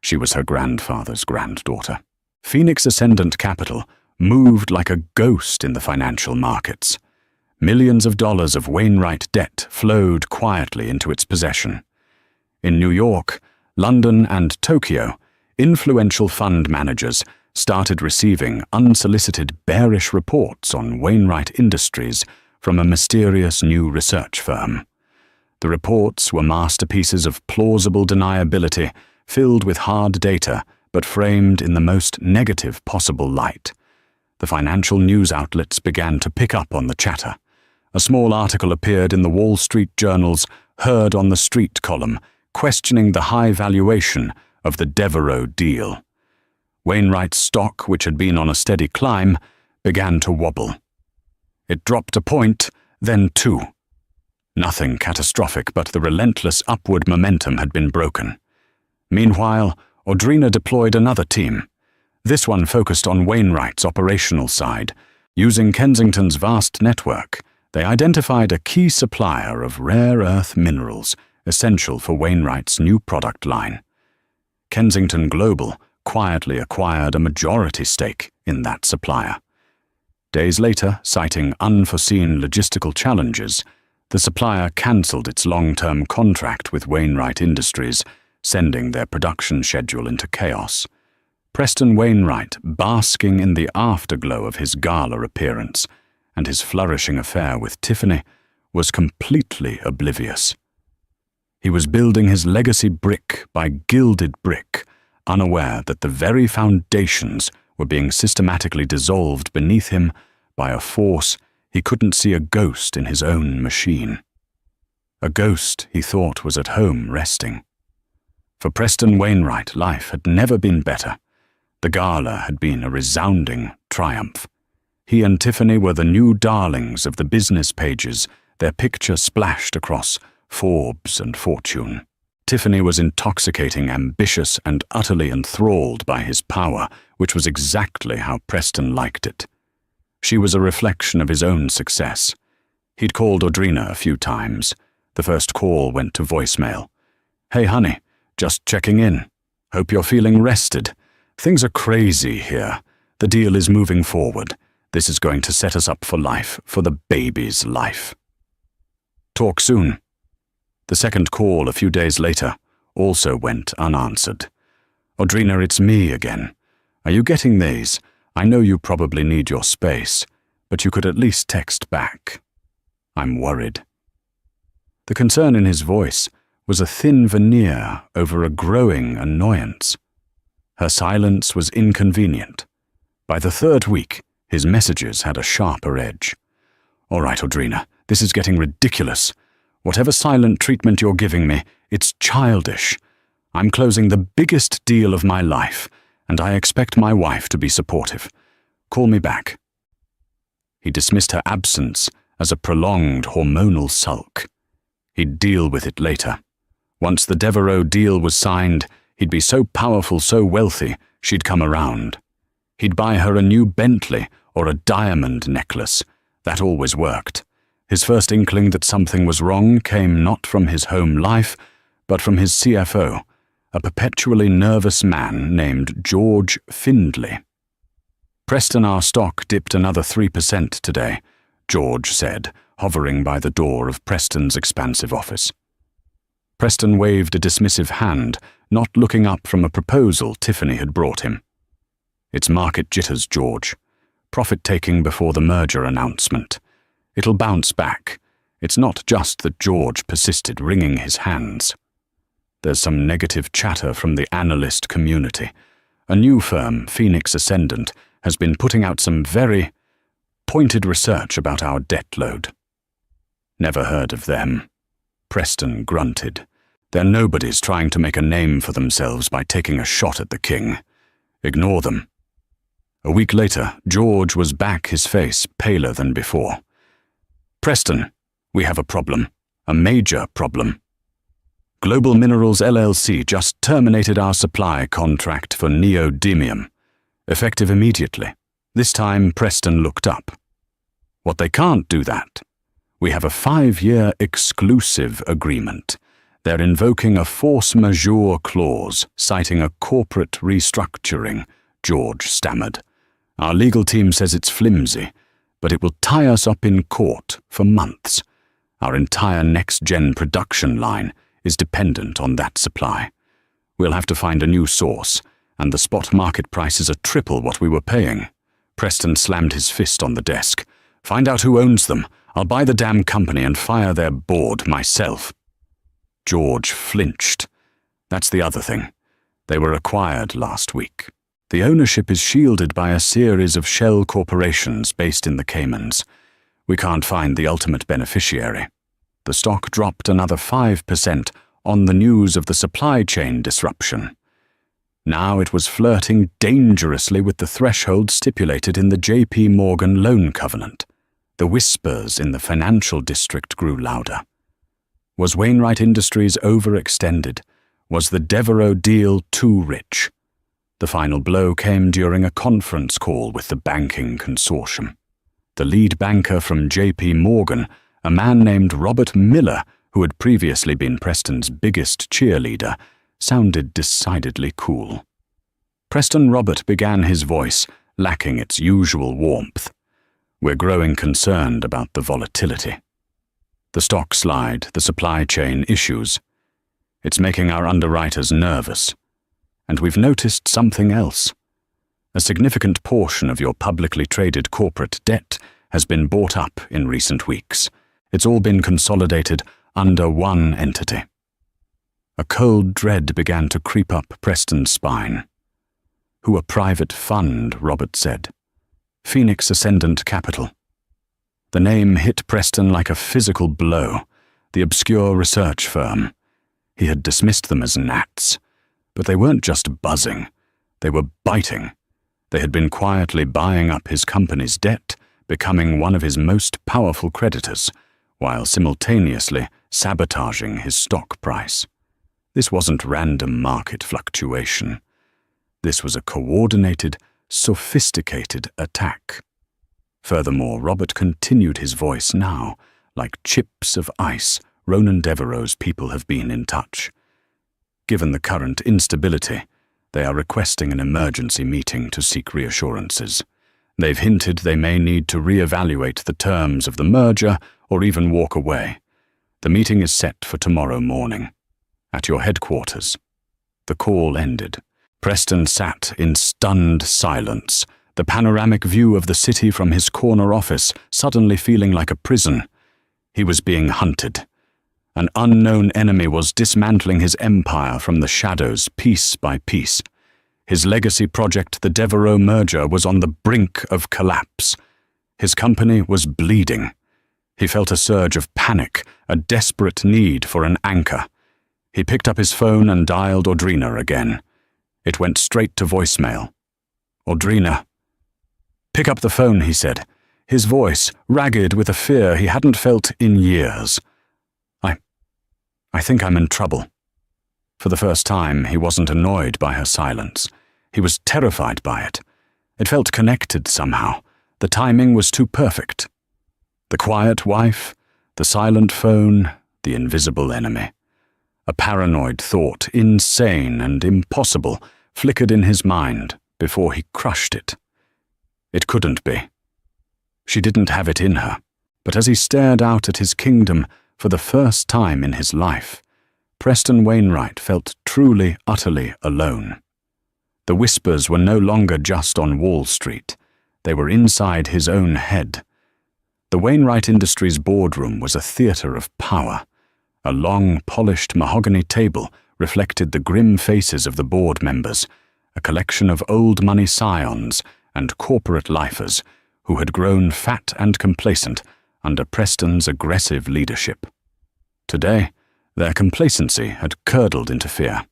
She was her grandfather's granddaughter. Phoenix Ascendant Capital moved like a ghost in the financial markets. Millions of dollars of Wainwright debt flowed quietly into its possession. In New York, London, and Tokyo, influential fund managers started receiving unsolicited bearish reports on Wainwright Industries from a mysterious new research firm. The reports were masterpieces of plausible deniability, filled with hard data, but framed in the most negative possible light. The financial news outlets began to pick up on the chatter. A small article appeared in the Wall Street Journal's Heard on the Street column, questioning the high valuation of the Devereux deal. Wainwright's stock, which had been on a steady climb, began to wobble. It dropped a point, then 2. Nothing catastrophic, but the relentless upward momentum had been broken. Meanwhile, Audrina deployed another team. This one focused on Wainwright's operational side. Using Kensington's vast network, they identified a key supplier of rare earth minerals essential for Wainwright's new product line. Kensington Global quietly acquired a majority stake in that supplier. Days later, citing unforeseen logistical challenges, the supplier cancelled its long-term contract with Wainwright Industries, sending their production schedule into chaos. Preston Wainwright, basking in the afterglow of his gala appearance and his flourishing affair with Tiffany, was completely oblivious. He was building his legacy brick by gilded brick, unaware that the very foundations were being systematically dissolved beneath him by a force he couldn't see a ghost in his own machine. A ghost he thought was at home resting. For Preston Wainwright, life had never been better. The gala had been a resounding triumph. He and Tiffany were the new darlings of the business pages, their picture splashed across Forbes and Fortune. Tiffany was intoxicating, ambitious, and utterly enthralled by his power, which was exactly how Preston liked it. She was a reflection of his own success. He'd called Audrina a few times. The first call went to voicemail. "Hey honey, just checking in. Hope you're feeling rested. Things are crazy here. The deal is moving forward. This is going to set us up for life, for the baby's life. Talk soon." The second call a few days later also went unanswered. "Audrina, it's me again. Are you getting these? I know you probably need your space, but you could at least text back. I'm worried." The concern in his voice was a thin veneer over a growing annoyance. Her silence was inconvenient. By the third week, his messages had a sharper edge. "All right, Audrina, this is getting ridiculous. Whatever silent treatment you're giving me, it's childish. I'm closing the biggest deal of my life, and I expect my wife to be supportive. Call me back." He dismissed her absence as a prolonged hormonal sulk. He'd deal with it later. Once the Devereaux deal was signed, he'd be so powerful, so wealthy, she'd come around. He'd buy her a new Bentley or a diamond necklace. That always worked. His first inkling that something was wrong came not from his home life, but from his CFO, a perpetually nervous man named George Findlay. "Preston, our stock dipped another 3% today," George said, hovering by the door of Preston's expansive office. Preston waved a dismissive hand, not looking up from a proposal Tiffany had brought him. "It's market jitters, George. Profit-taking before the merger announcement. It'll bounce back. It's not just that George persisted, wringing his hands. There's some negative chatter from the analyst community. A new firm, Phoenix Ascendant, has been putting out some very pointed research about our debt load." "Never heard of them." Preston grunted. "They're nobodies trying to make a name for themselves by taking a shot at the king. Ignore them." A week later, George was back, his face paler than before. "Preston, we have a problem. A major problem. Global Minerals LLC just terminated our supply contract for neodymium, effective immediately." This time, Preston looked up. "What, they can't do that? We have a 5-year exclusive agreement. They're invoking a force majeure clause, citing a corporate restructuring," George stammered. "Our legal team says it's flimsy, but it will tie us up in court for months. Our entire next-gen production line is dependent on that supply. We'll have to find a new source, and the spot market prices are triple what we were paying." Preston slammed his fist on the desk. "Find out who owns them. I'll buy the damn company and fire their board myself." George flinched. "That's the other thing. They were acquired last week. The ownership is shielded by a series of shell corporations based in the Caymans. We can't find the ultimate beneficiary." The stock dropped another 5% on the news of the supply chain disruption. Now it was flirting dangerously with the threshold stipulated in the J.P. Morgan loan covenant. The whispers in the financial district grew louder. Was Wainwright Industries overextended? Was the Devereaux deal too rich? The final blow came during a conference call with the banking consortium. The lead banker from J.P. Morgan, a man named Robert Miller, who had previously been Preston's biggest cheerleader, sounded decidedly cool. Preston Robert began his voice, lacking its usual warmth. "We're growing concerned about the volatility. The stock slide, the supply chain issues. It's making our underwriters nervous. And we've noticed something else. A significant portion of your publicly traded corporate debt has been bought up in recent weeks. It's all been consolidated under one entity." A cold dread began to creep up Preston's spine. "Who a private fund," Robert said. "Phoenix Ascendant Capital." The name hit Preston like a physical blow. The obscure research firm. He had dismissed them as gnats. But they weren't just buzzing. They were biting. They had been quietly buying up his company's debt, becoming one of his most powerful creditors, while simultaneously sabotaging his stock price. This wasn't random market fluctuation. This was a coordinated, sophisticated attack. Furthermore, Robert continued his voice now, like chips of ice. Ronan Devereux's people have been in touch. Given the current instability, they are requesting an emergency meeting to seek reassurances. They've hinted they may need to re-evaluate the terms of the merger or even walk away. The meeting is set for tomorrow morning. At your headquarters. The call ended. Preston sat in stunned silence, the panoramic view of the city from his corner office suddenly feeling like a prison. He was being hunted. An unknown enemy was dismantling his empire from the shadows piece by piece. His legacy project, the Devereux merger, was on the brink of collapse. His company was bleeding. He felt a surge of panic, a desperate need for an anchor. He picked up his phone and dialed Audrina again. It went straight to voicemail. "Audrina." "Pick up the phone," he said, his voice ragged with a fear he hadn't felt in years. I think I'm in trouble." For the first time, he wasn't annoyed by her silence. He was terrified by it. It felt connected somehow. The timing was too perfect. The quiet wife, the silent phone, the invisible enemy. A paranoid thought, insane and impossible, flickered in his mind before he crushed it. It couldn't be. She didn't have it in her. But as he stared out at his kingdom for the first time in his life, Preston Wainwright felt truly, utterly alone. The whispers were no longer just on Wall Street. They were inside his own head. The Wainwright Industries boardroom was a theater of power. A long, polished mahogany table reflected the grim faces of the board members, a collection of old money scions and corporate lifers who had grown fat and complacent under Preston's aggressive leadership. Today, their complacency had curdled into fear.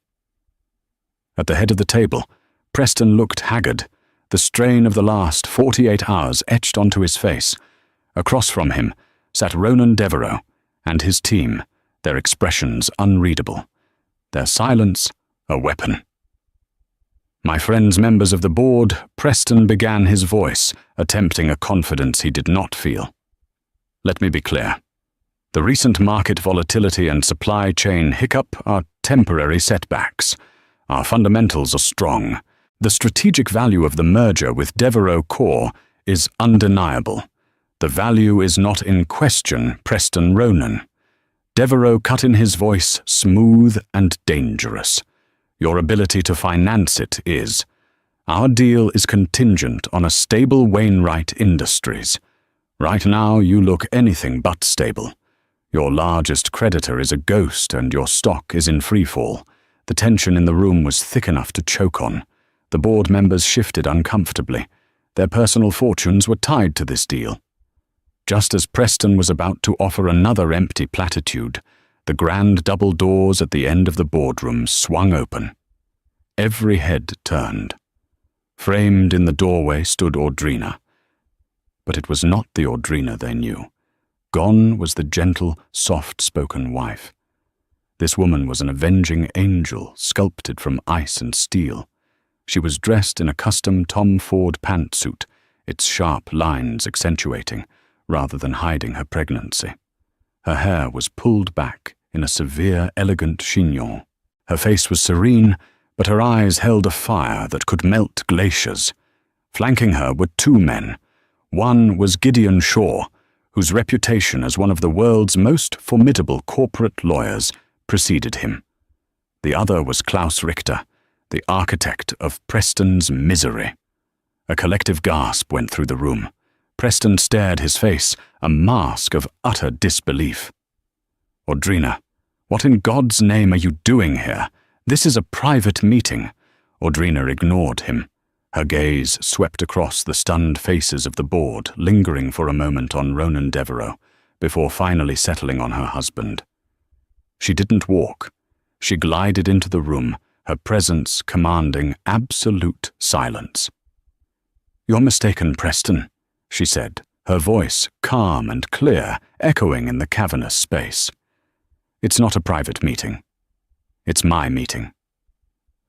At the head of the table, Preston looked haggard, the strain of the last 48 hours etched onto his face. Across from him sat Ronan Devereux and his team, their expressions unreadable, their silence a weapon. "My friends, members of the board," Preston began his voice, attempting a confidence he did not feel. "Let me be clear. The recent market volatility and supply chain hiccup are temporary setbacks. Our fundamentals are strong. The strategic value of the merger with Devereux Core is undeniable. The value is not in question, Preston Ronan." Devereux cut in his voice, smooth and dangerous. "Your ability to finance it is. Our deal is contingent on a stable Wainwright Industries. Right now, you look anything but stable. Your largest creditor is a ghost and your stock is in freefall." The tension in the room was thick enough to choke on. The board members shifted uncomfortably. Their personal fortunes were tied to this deal. Just as Preston was about to offer another empty platitude, the grand double doors at the end of the boardroom swung open. Every head turned. Framed in the doorway stood Audrina. But it was not the Audrina they knew. Gone was the gentle, soft-spoken wife. This woman was an avenging angel sculpted from ice and steel. She was dressed in a custom Tom Ford pantsuit, its sharp lines accentuating, rather than hiding her pregnancy. Her hair was pulled back in a severe, elegant chignon. Her face was serene, but her eyes held a fire that could melt glaciers. Flanking her were two men. One was Gideon Shaw, whose reputation as one of the world's most formidable corporate lawyers preceded him. The other was Klaus Richter, the architect of Preston's misery. A collective gasp went through the room. Preston stared his face, a mask of utter disbelief. "Audrina, what in God's name are you doing here? This is a private meeting." Audrina ignored him. Her gaze swept across the stunned faces of the board, lingering for a moment on Ronan Devereux, before finally settling on her husband. She didn't walk. She glided into the room, her presence commanding absolute silence. "You're mistaken, Preston," she said, her voice calm and clear, echoing in the cavernous space. "It's not a private meeting. It's my meeting."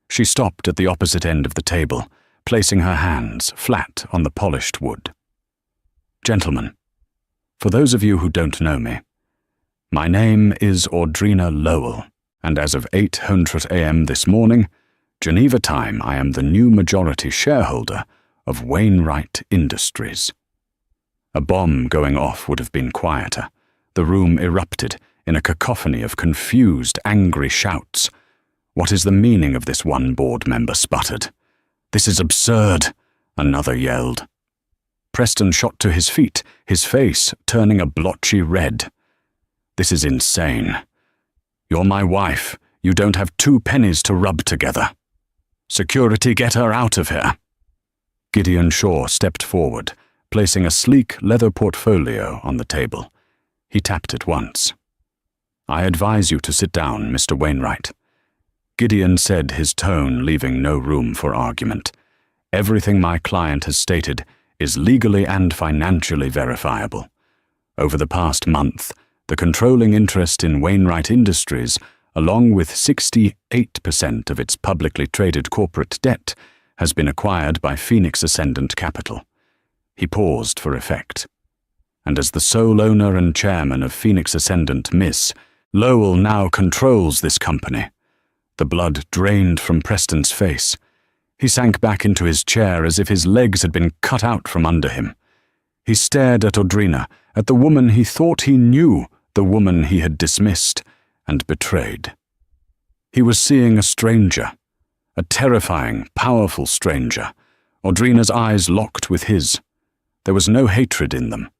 She stopped at the opposite end of the table, placing her hands flat on the polished wood. "Gentlemen, for those of you who don't know me, my name is Audrina Lowell, and as of 8:00 a.m. this morning, Geneva time, I am the new majority shareholder of Wainwright Industries." A bomb going off would have been quieter. The room erupted in a cacophony of confused, angry shouts. "What is the meaning of this?" one board member sputtered. "This is absurd," another yelled. Preston shot to his feet, his face turning a blotchy red. "This is insane. You're my wife. You don't have 2 pennies to rub together. Security, get her out of here." Gideon Shaw stepped forward, placing a sleek leather portfolio on the table. He tapped it once. "I advise you to sit down, Mr. Wainwright." Gideon said, his tone leaving no room for argument. "Everything my client has stated is legally and financially verifiable. Over the past month, the controlling interest in Wainwright Industries, along with 68% of its publicly traded corporate debt, has been acquired by Phoenix Ascendant Capital." He paused for effect. "And as the sole owner and chairman of Phoenix Ascendant, Miss, Lowell now controls this company." The blood drained from Preston's face. He sank back into his chair as if his legs had been cut out from under him. He stared at Audrina, at the woman he thought he knew, the woman he had dismissed and betrayed. He was seeing a stranger, a terrifying, powerful stranger. Audrina's eyes locked with his. There was no hatred in them.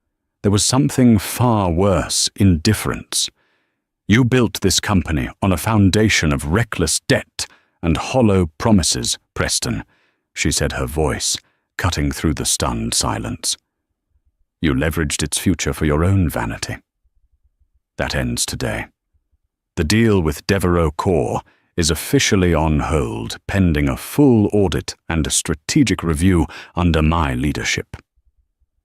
There was something far worse, indifference. "You built this company on a foundation of reckless debt and hollow promises, Preston," she said, her voice cutting through the stunned silence. "You leveraged its future for your own vanity. That ends today. The deal with Devereaux Corps is officially on hold, pending a full audit and a strategic review under my leadership."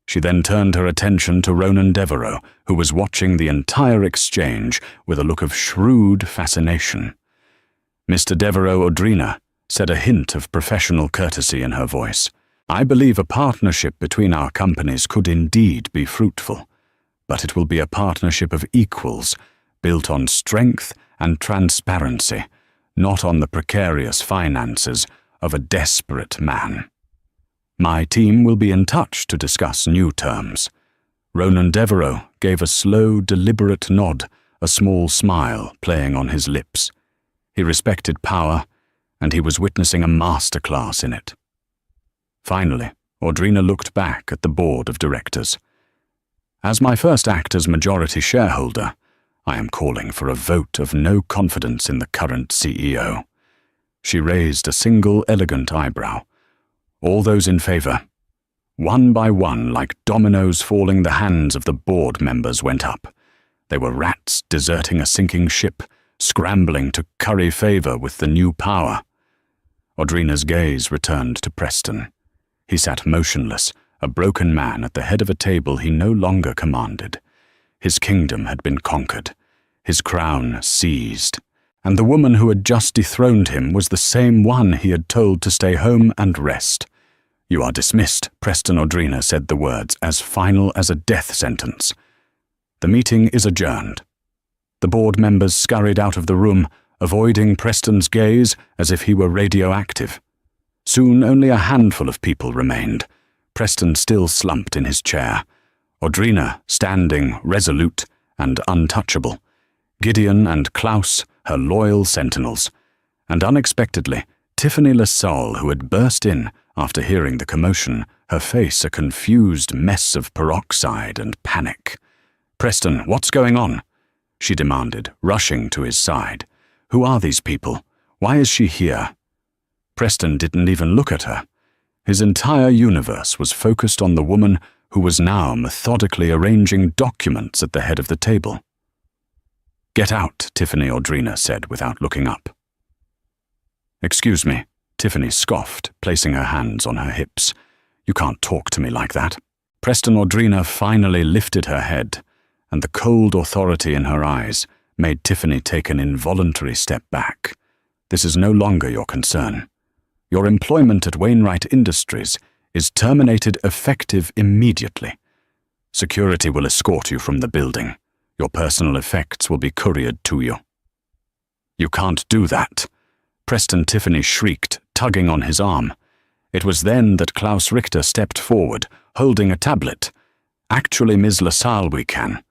She then turned her attention to Ronan Devereaux, who was watching the entire exchange with a look of shrewd fascination. "Mr. Devereaux, Audrina," said a hint of professional courtesy in her voice, "I believe a partnership between our companies could indeed be fruitful, but it will be a partnership of equals, built on strength and transparency, not on the precarious finances of a desperate man. My team will be in touch to discuss new terms." Ronan Devereaux gave a slow, deliberate nod, a small smile playing on his lips. He respected power, and he was witnessing a masterclass in it. Finally, Audrina looked back at the board of directors. "As my first act as majority shareholder, I am calling for a vote of no confidence in the current CEO." She raised a single elegant eyebrow. "All those in favor?" One by one, like dominoes falling, the hands of the board members went up. They were rats deserting a sinking ship, scrambling to curry favor with the new power. Audrina's gaze returned to Preston. He sat motionless, a broken man at the head of a table he no longer commanded. His kingdom had been conquered, his crown seized, and the woman who had just dethroned him was the same one he had told to stay home and rest. "You are dismissed," Preston Audrina said the words as final as a death sentence. "The meeting is adjourned." The board members scurried out of the room, avoiding Preston's gaze as if he were radioactive. Soon only a handful of people remained. Preston still slumped in his chair. Audrina standing resolute and untouchable. Gideon and Klaus, her loyal sentinels. And unexpectedly, Tiffany LaSalle, who had burst in after hearing the commotion, her face a confused mess of peroxide and panic. "Preston, what's going on?" she demanded, rushing to his side. "Who are these people? Why is she here?" Preston didn't even look at her. His entire universe was focused on the woman who was now methodically arranging documents at the head of the table. "Get out," Tiffany Audrina said without looking up. "Excuse me," Tiffany scoffed, placing her hands on her hips. You can't talk to me like that. Preston Audrina finally lifted her head, and the cold authority in her eyes made Tiffany take an involuntary step back. This is no longer your concern. Your employment at Wainwright Industries is terminated effective immediately. Security will escort you from the building. Your personal effects will be couriered to you. You can't do that. Preston Tiffany shrieked, tugging on his arm. It was then that Klaus Richter stepped forward, holding a tablet. Actually, Ms. LaSalle, we can.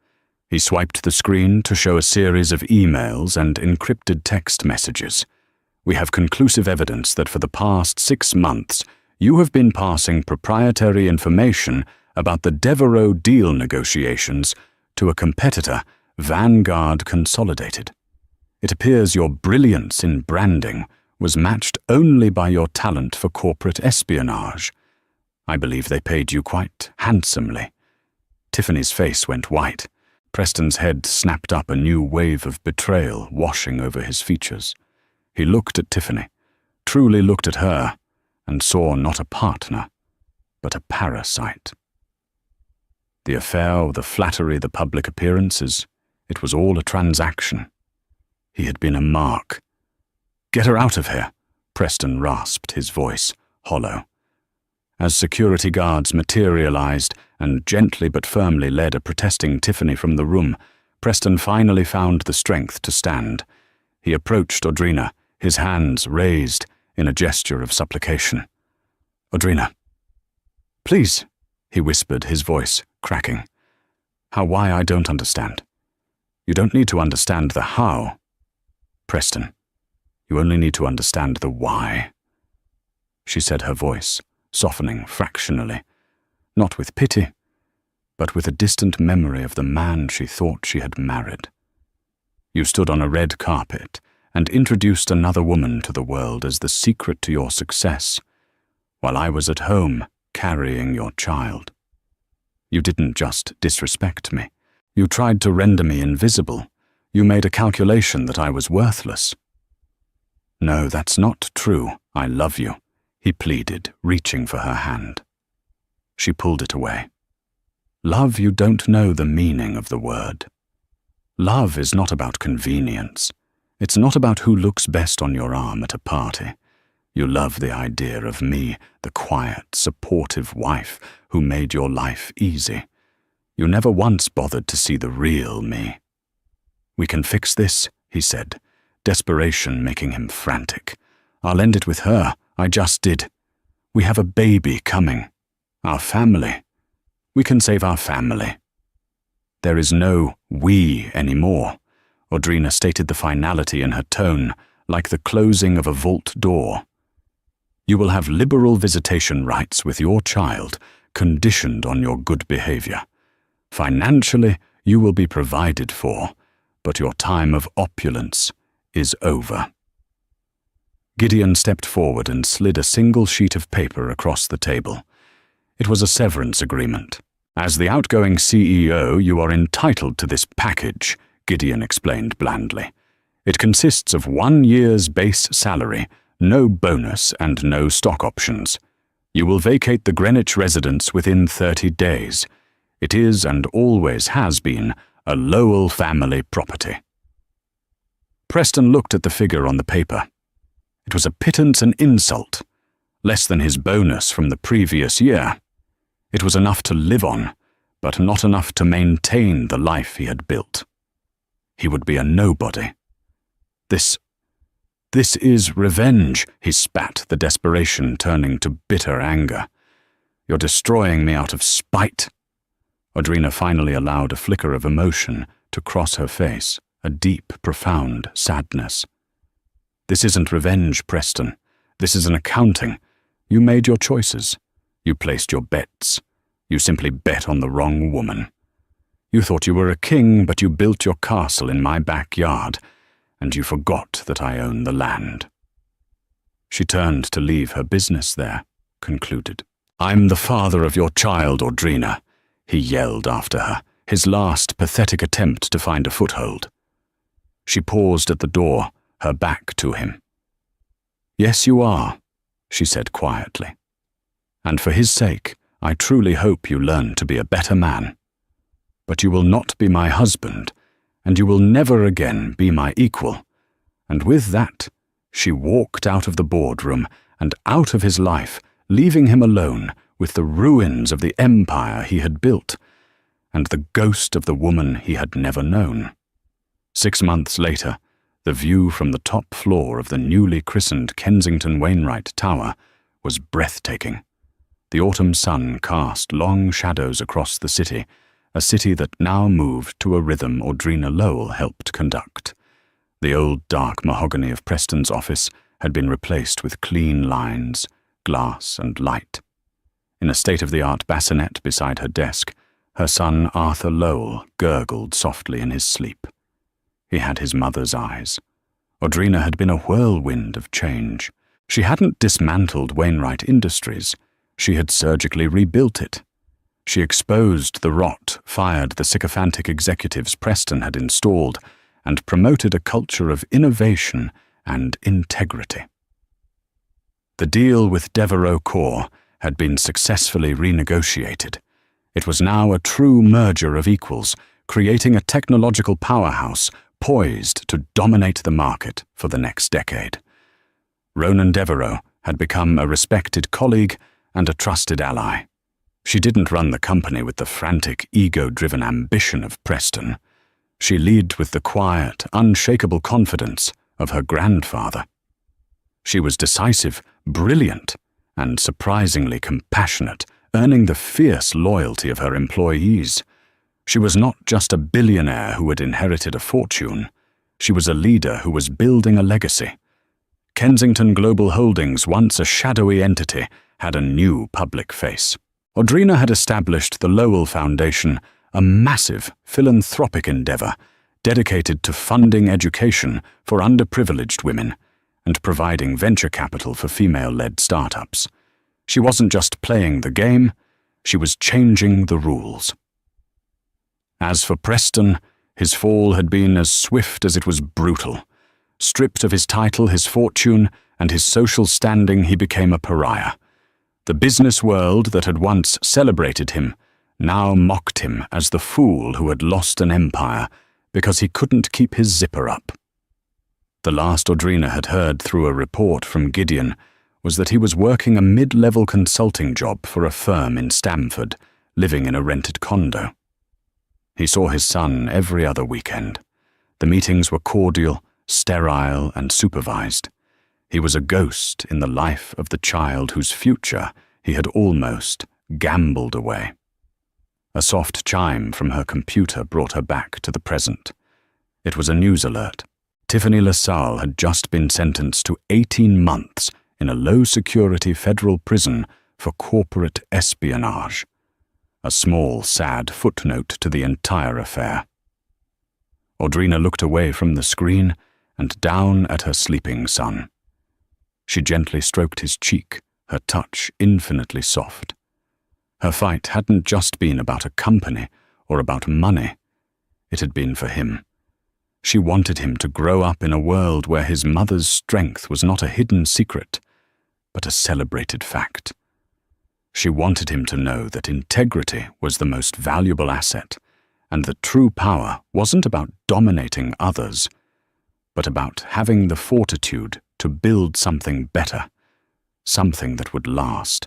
He swiped the screen to show a series of emails and encrypted text messages. We have conclusive evidence that for the past 6 months, you have been passing proprietary information about the Devereaux deal negotiations to a competitor, Vanguard Consolidated. It appears your brilliance in branding was matched only by your talent for corporate espionage. I believe they paid you quite handsomely. Tiffany's face went white. Preston's head snapped up, a new wave of betrayal washing over his features. He looked at Tiffany, truly looked at her, and saw not a partner, but a parasite. The affair, the flattery, the public appearances, it was all a transaction. He had been a mark. "Get her out of here," Preston rasped, his voice hollow. As security guards materialized and gently but firmly led a protesting Tiffany from the room, Preston finally found the strength to stand. He approached Audrina, his hands raised in a gesture of supplication. "Audrina, please," he whispered, his voice cracking. "Why I don't understand. You don't need to understand the how, Preston. You only need to understand the why," she said, her voice softening fractionally, not with pity, but with a distant memory of the man she thought she had married. You stood on a red carpet and introduced another woman to the world as the secret to your success, while I was at home carrying your child. You didn't just disrespect me. You tried to render me invisible. You made a calculation that I was worthless. "No, that's not true. I love you," he pleaded, reaching for her hand. She pulled it away. "Love, you don't know the meaning of the word. Love is not about convenience. It's not about who looks best on your arm at a party. You love the idea of me, the quiet, supportive wife who made your life easy. You never once bothered to see the real me." "We can fix this," he said, desperation making him frantic. "I'll end it with her. I just did. We have a baby coming. Our family. We can save our family." "There is no we anymore," Audrina stated, the finality in her tone like the closing of a vault door. "You will have liberal visitation rights with your child, conditioned on your good behavior. Financially, you will be provided for, but your time of opulence is over." Gideon stepped forward and slid a single sheet of paper across the table. It was a severance agreement. "As the outgoing CEO, you are entitled to this package," Gideon explained blandly. "It consists of 1 year's base salary, no bonus and no stock options. You will vacate the Greenwich residence within 30 days. It is and always has been a Lowell family property." Preston looked at the figure on the paper. It was a pittance and insult, less than his bonus from the previous year. It was enough to live on, but not enough to maintain the life he had built. He would be a nobody. This is revenge," he spat, the desperation turning to bitter anger. "You're destroying me out of spite." Audrina finally allowed a flicker of emotion to cross her face, a deep, profound sadness. "This isn't revenge, Preston. This is an accounting. You made your choices. You placed your bets. You simply bet on the wrong woman. You thought you were a king, but you built your castle in my backyard, and you forgot that I own the land." She turned to leave her business there, concluded. "I'm the father of your child, Audrina," he yelled after her, his last pathetic attempt to find a foothold. She paused at the door, her back to him. "Yes, you are," she said quietly. and for his sake, I truly hope you learn to be a better man. But you will not be my husband, and you will never again be my equal." And with that, she walked out of the boardroom and out of his life, leaving him alone with the ruins of the empire he had built, and the ghost of the woman he had never known. 6 months later, the view from the top floor of the newly christened Kensington Wainwright Tower was breathtaking. The autumn sun cast long shadows across the city, a city that now moved to a rhythm Audrina Lowell helped conduct. The old dark mahogany of Preston's office had been replaced with clean lines, glass and light. In a state-of-the-art bassinet beside her desk, her son Arthur Lowell gurgled softly in his sleep. He had his mother's eyes. Audrina had been a whirlwind of change. She hadn't dismantled Wainwright Industries. She had surgically rebuilt it. She exposed the rot, fired the sycophantic executives Preston had installed, and promoted a culture of innovation and integrity. The deal with Devereux Corps had been successfully renegotiated. It was now a true merger of equals, creating a technological powerhouse poised to dominate the market for the next decade. Ronan Devereux had become a respected colleague and a trusted ally. She didn't run the company with the frantic, ego-driven ambition of Preston. She led with the quiet, unshakable confidence of her grandfather. She was decisive, brilliant, and surprisingly compassionate, earning the fierce loyalty of her employees. She was not just a billionaire who had inherited a fortune. She was a leader who was building a legacy. Kensington Global Holdings, once a shadowy entity, had a new public face. Audrina had established the Lowell Foundation, a massive philanthropic endeavor dedicated to funding education for underprivileged women and providing venture capital for female-led startups. She wasn't just playing the game, she was changing the rules. As for Preston, his fall had been as swift as it was brutal. Stripped of his title, his fortune, and his social standing, he became a pariah. The business world that had once celebrated him now mocked him as the fool who had lost an empire because he couldn't keep his zipper up. The last Audrina had heard through a report from Gideon was that he was working a mid-level consulting job for a firm in Stamford, living in a rented condo. He saw his son every other weekend. The meetings were cordial, sterile, and supervised. He was a ghost in the life of the child whose future he had almost gambled away. A soft chime from her computer brought her back to the present. It was a news alert. Tiffany LaSalle had just been sentenced to 18 months in a low-security federal prison for corporate espionage. A small, sad footnote to the entire affair. Audrina looked away from the screen and down at her sleeping son. She gently stroked his cheek, her touch infinitely soft. Her fight hadn't just been about a company or about money. It had been for him. She wanted him to grow up in a world where his mother's strength was not a hidden secret, but a celebrated fact. She wanted him to know that integrity was the most valuable asset, and that true power wasn't about dominating others, but about having the fortitude to build something better, something that would last.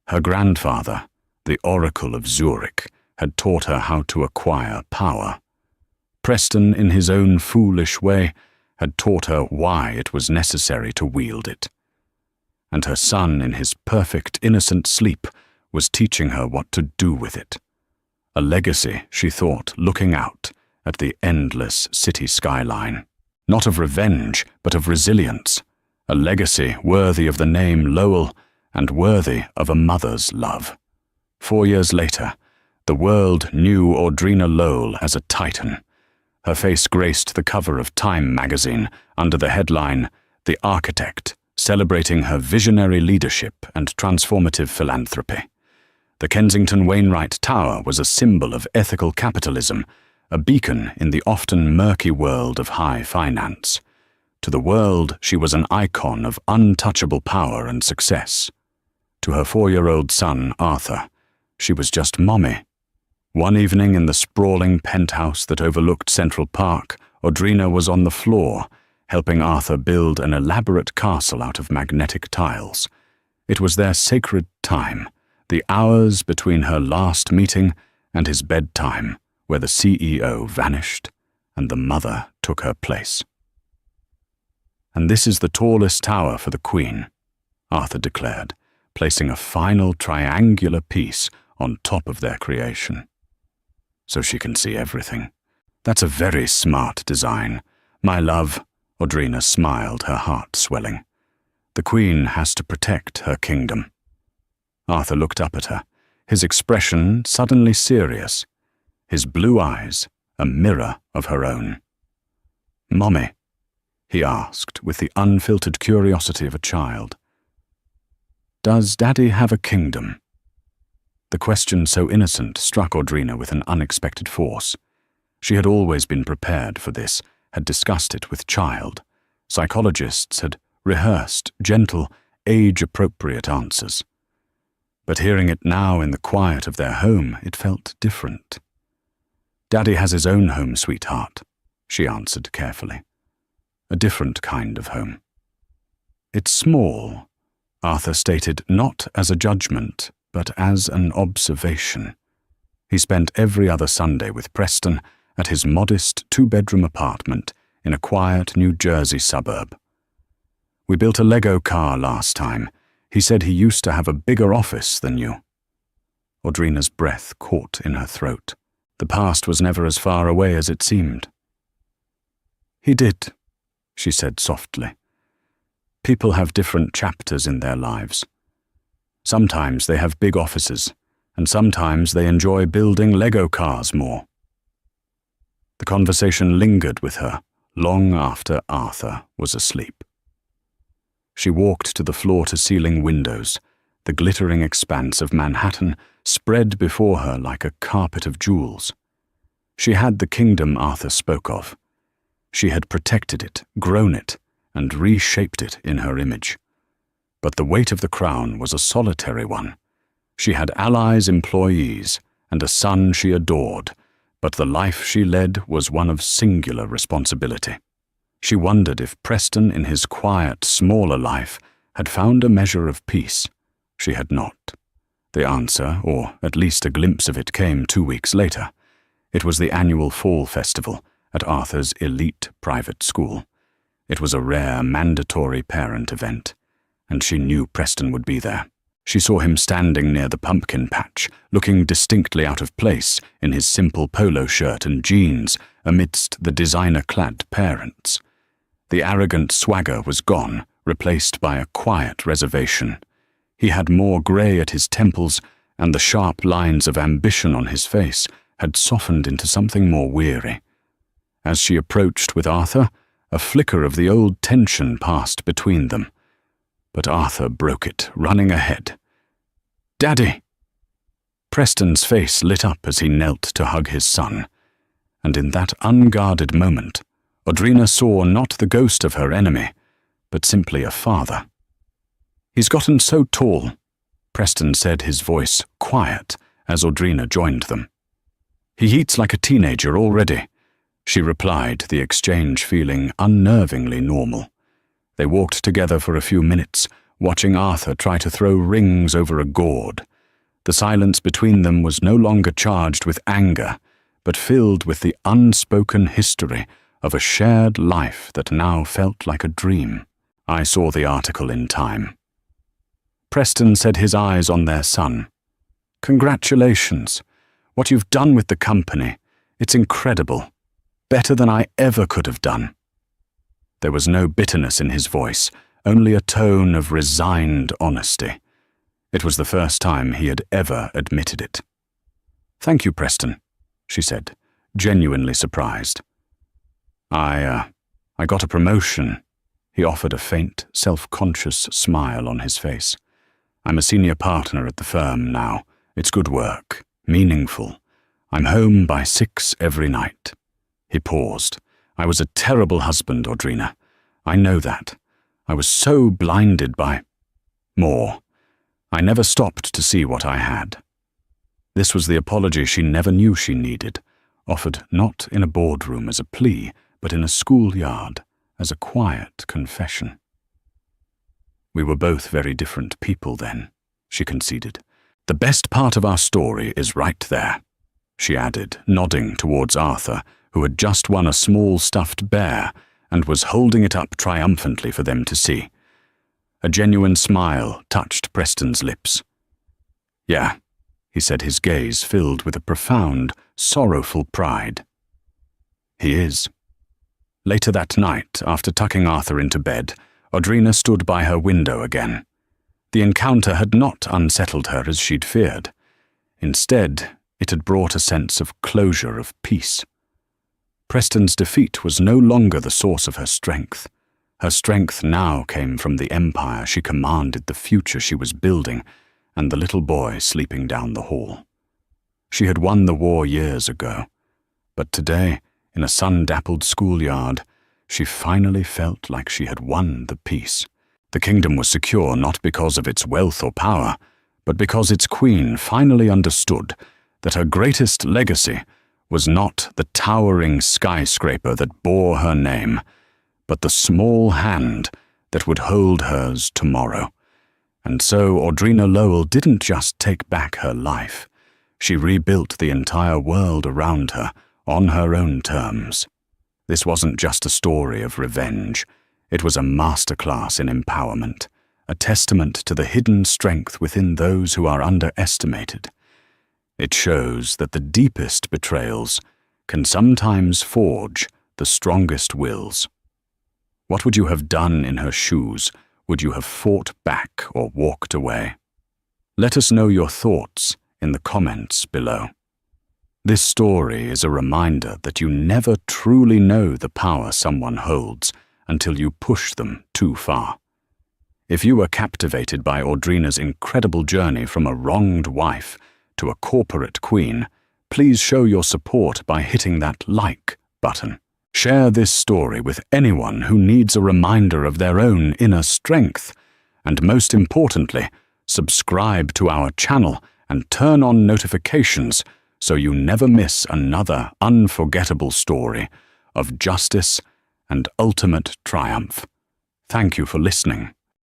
Her grandfather, the Oracle of Zurich, had taught her how to acquire power. Preston, in his own foolish way, had taught her why it was necessary to wield it. And her son, in his perfect, innocent sleep, was teaching her what to do with it. A legacy, she thought, looking out at the endless city skyline. Not of revenge, but of resilience. A legacy worthy of the name Lowell and worthy of a mother's love. 4 years later, the world knew Audrina Lowell as a titan. Her face graced the cover of Time magazine under the headline, "The Architect," celebrating her visionary leadership and transformative philanthropy. The Kensington Wainwright Tower was a symbol of ethical capitalism, a beacon in the often murky world of high finance. To the world, she was an icon of untouchable power and success. To her 4-year-old son, Arthur, she was just Mommy. One evening in the sprawling penthouse that overlooked Central Park, Audrina was on the floor, helping Arthur build an elaborate castle out of magnetic tiles. It was their sacred time, the hours between her last meeting and his bedtime, where the CEO vanished and the mother took her place. "And this is the tallest tower for the Queen," Arthur declared, placing a final triangular piece on top of their creation. "So she can see everything. That's a very smart design. My love," Audrina smiled, her heart swelling. "The Queen has to protect her kingdom." Arthur looked up at her, his expression suddenly serious, his blue eyes a mirror of her own. "Mommy," he asked with the unfiltered curiosity of a child, "does Daddy have a kingdom?" The question, so innocent, struck Audrina with an unexpected force. She had always been prepared for this, had discussed it with Child. Psychologists had rehearsed gentle, age-appropriate answers. But hearing it now in the quiet of their home, it felt different. "Daddy has his own home, sweetheart," she answered carefully. "A different kind of home." "It's small," Arthur stated, not as a judgment, but as an observation. He spent every other Sunday with Preston at his modest 2-bedroom apartment in a quiet New Jersey suburb. "We built a Lego car last time. He said he used to have a bigger office than you." Audrina's breath caught in her throat. The past was never as far away as it seemed. "He did," she said softly. "People have different chapters in their lives. Sometimes they have big offices, and sometimes they enjoy building Lego cars more." The conversation lingered with her long after Arthur was asleep. She walked to the floor-to-ceiling windows, the glittering expanse of Manhattan spread before her like a carpet of jewels. She had the kingdom Arthur spoke of. She had protected it, grown it, and reshaped it in her image. But the weight of the crown was a solitary one. She had allies, employees, and a son she adored, but the life she led was one of singular responsibility. She wondered if Preston, in his quiet, smaller life, had found a measure of peace. She had not. The answer, or at least a glimpse of it, came 2 weeks later. It was the annual fall festival at Arthur's elite private school. It was a rare, mandatory parent event, and she knew Preston would be there. She saw him standing near the pumpkin patch, looking distinctly out of place in his simple polo shirt and jeans amidst the designer-clad parents. The arrogant swagger was gone, replaced by a quiet reservation. He had more grey at his temples, and the sharp lines of ambition on his face had softened into something more weary. As she approached with Arthur, a flicker of the old tension passed between them. But Arthur broke it, running ahead. "Daddy!" Preston's face lit up as he knelt to hug his son, and in that unguarded moment, Audrina saw not the ghost of her enemy, but simply a father. "He's gotten so tall," Preston said, his voice quiet as Audrina joined them. "He eats like a teenager already," she replied, the exchange feeling unnervingly normal. They walked together for a few minutes, watching Arthur try to throw rings over a gourd. The silence between them was no longer charged with anger, but filled with the unspoken history of a shared life that now felt like a dream. I saw the article in Time. Preston set his eyes on their son. "Congratulations. What you've done with the company, it's incredible. Better than I ever could have done." There was no bitterness in his voice, only a tone of resigned honesty. It was the first time he had ever admitted it. "Thank you, Preston," she said, genuinely surprised. I got a promotion." He offered a faint, self-conscious smile on his face. "I'm a senior partner at the firm now. It's good work, meaningful. I'm home by 6 every night." He paused. "I was a terrible husband, Audrina. I know that. I was so blinded by more. I never stopped to see what I had. This was the apology she never knew she needed, offered not in a boardroom as a plea, but in a schoolyard as a quiet confession. We were both very different people then, she conceded. The best part of our story is right there, she added, nodding towards Arthur, who had just won a small stuffed bear and was holding it up triumphantly for them to see. A genuine smile touched Preston's lips. Yeah, he said, his gaze filled with a profound, sorrowful pride. He is. Later that night, after tucking Arthur into bed, Audrina stood by her window again. The encounter had not unsettled her as she'd feared. Instead, it had brought a sense of closure, of peace. Preston's defeat was no longer the source of her strength. Her strength now came from the empire she commanded, the future she was building, and the little boy sleeping down the hall. She had won the war years ago, but today, in a sun-dappled schoolyard, she finally felt like she had won the peace. The kingdom was secure not because of its wealth or power, but because its queen finally understood that her greatest legacy was not the towering skyscraper that bore her name, but the small hand that would hold hers tomorrow. And so Audrina Lowell didn't just take back her life. She rebuilt the entire world around her on her own terms. This wasn't just a story of revenge. It was a masterclass in empowerment, a testament to the hidden strength within those who are underestimated. It shows that the deepest betrayals can sometimes forge the strongest wills. What would you have done in her shoes? Would you have fought back or walked away? Let us know your thoughts in the comments below. This story is a reminder that you never truly know the power someone holds until you push them too far. If you were captivated by Audrina's incredible journey from a wronged wife to a corporate queen, please show your support by hitting that like button. Share this story with anyone who needs a reminder of their own inner strength. And most importantly, subscribe to our channel and turn on notifications so you never miss another unforgettable story of justice and ultimate triumph. Thank you for listening.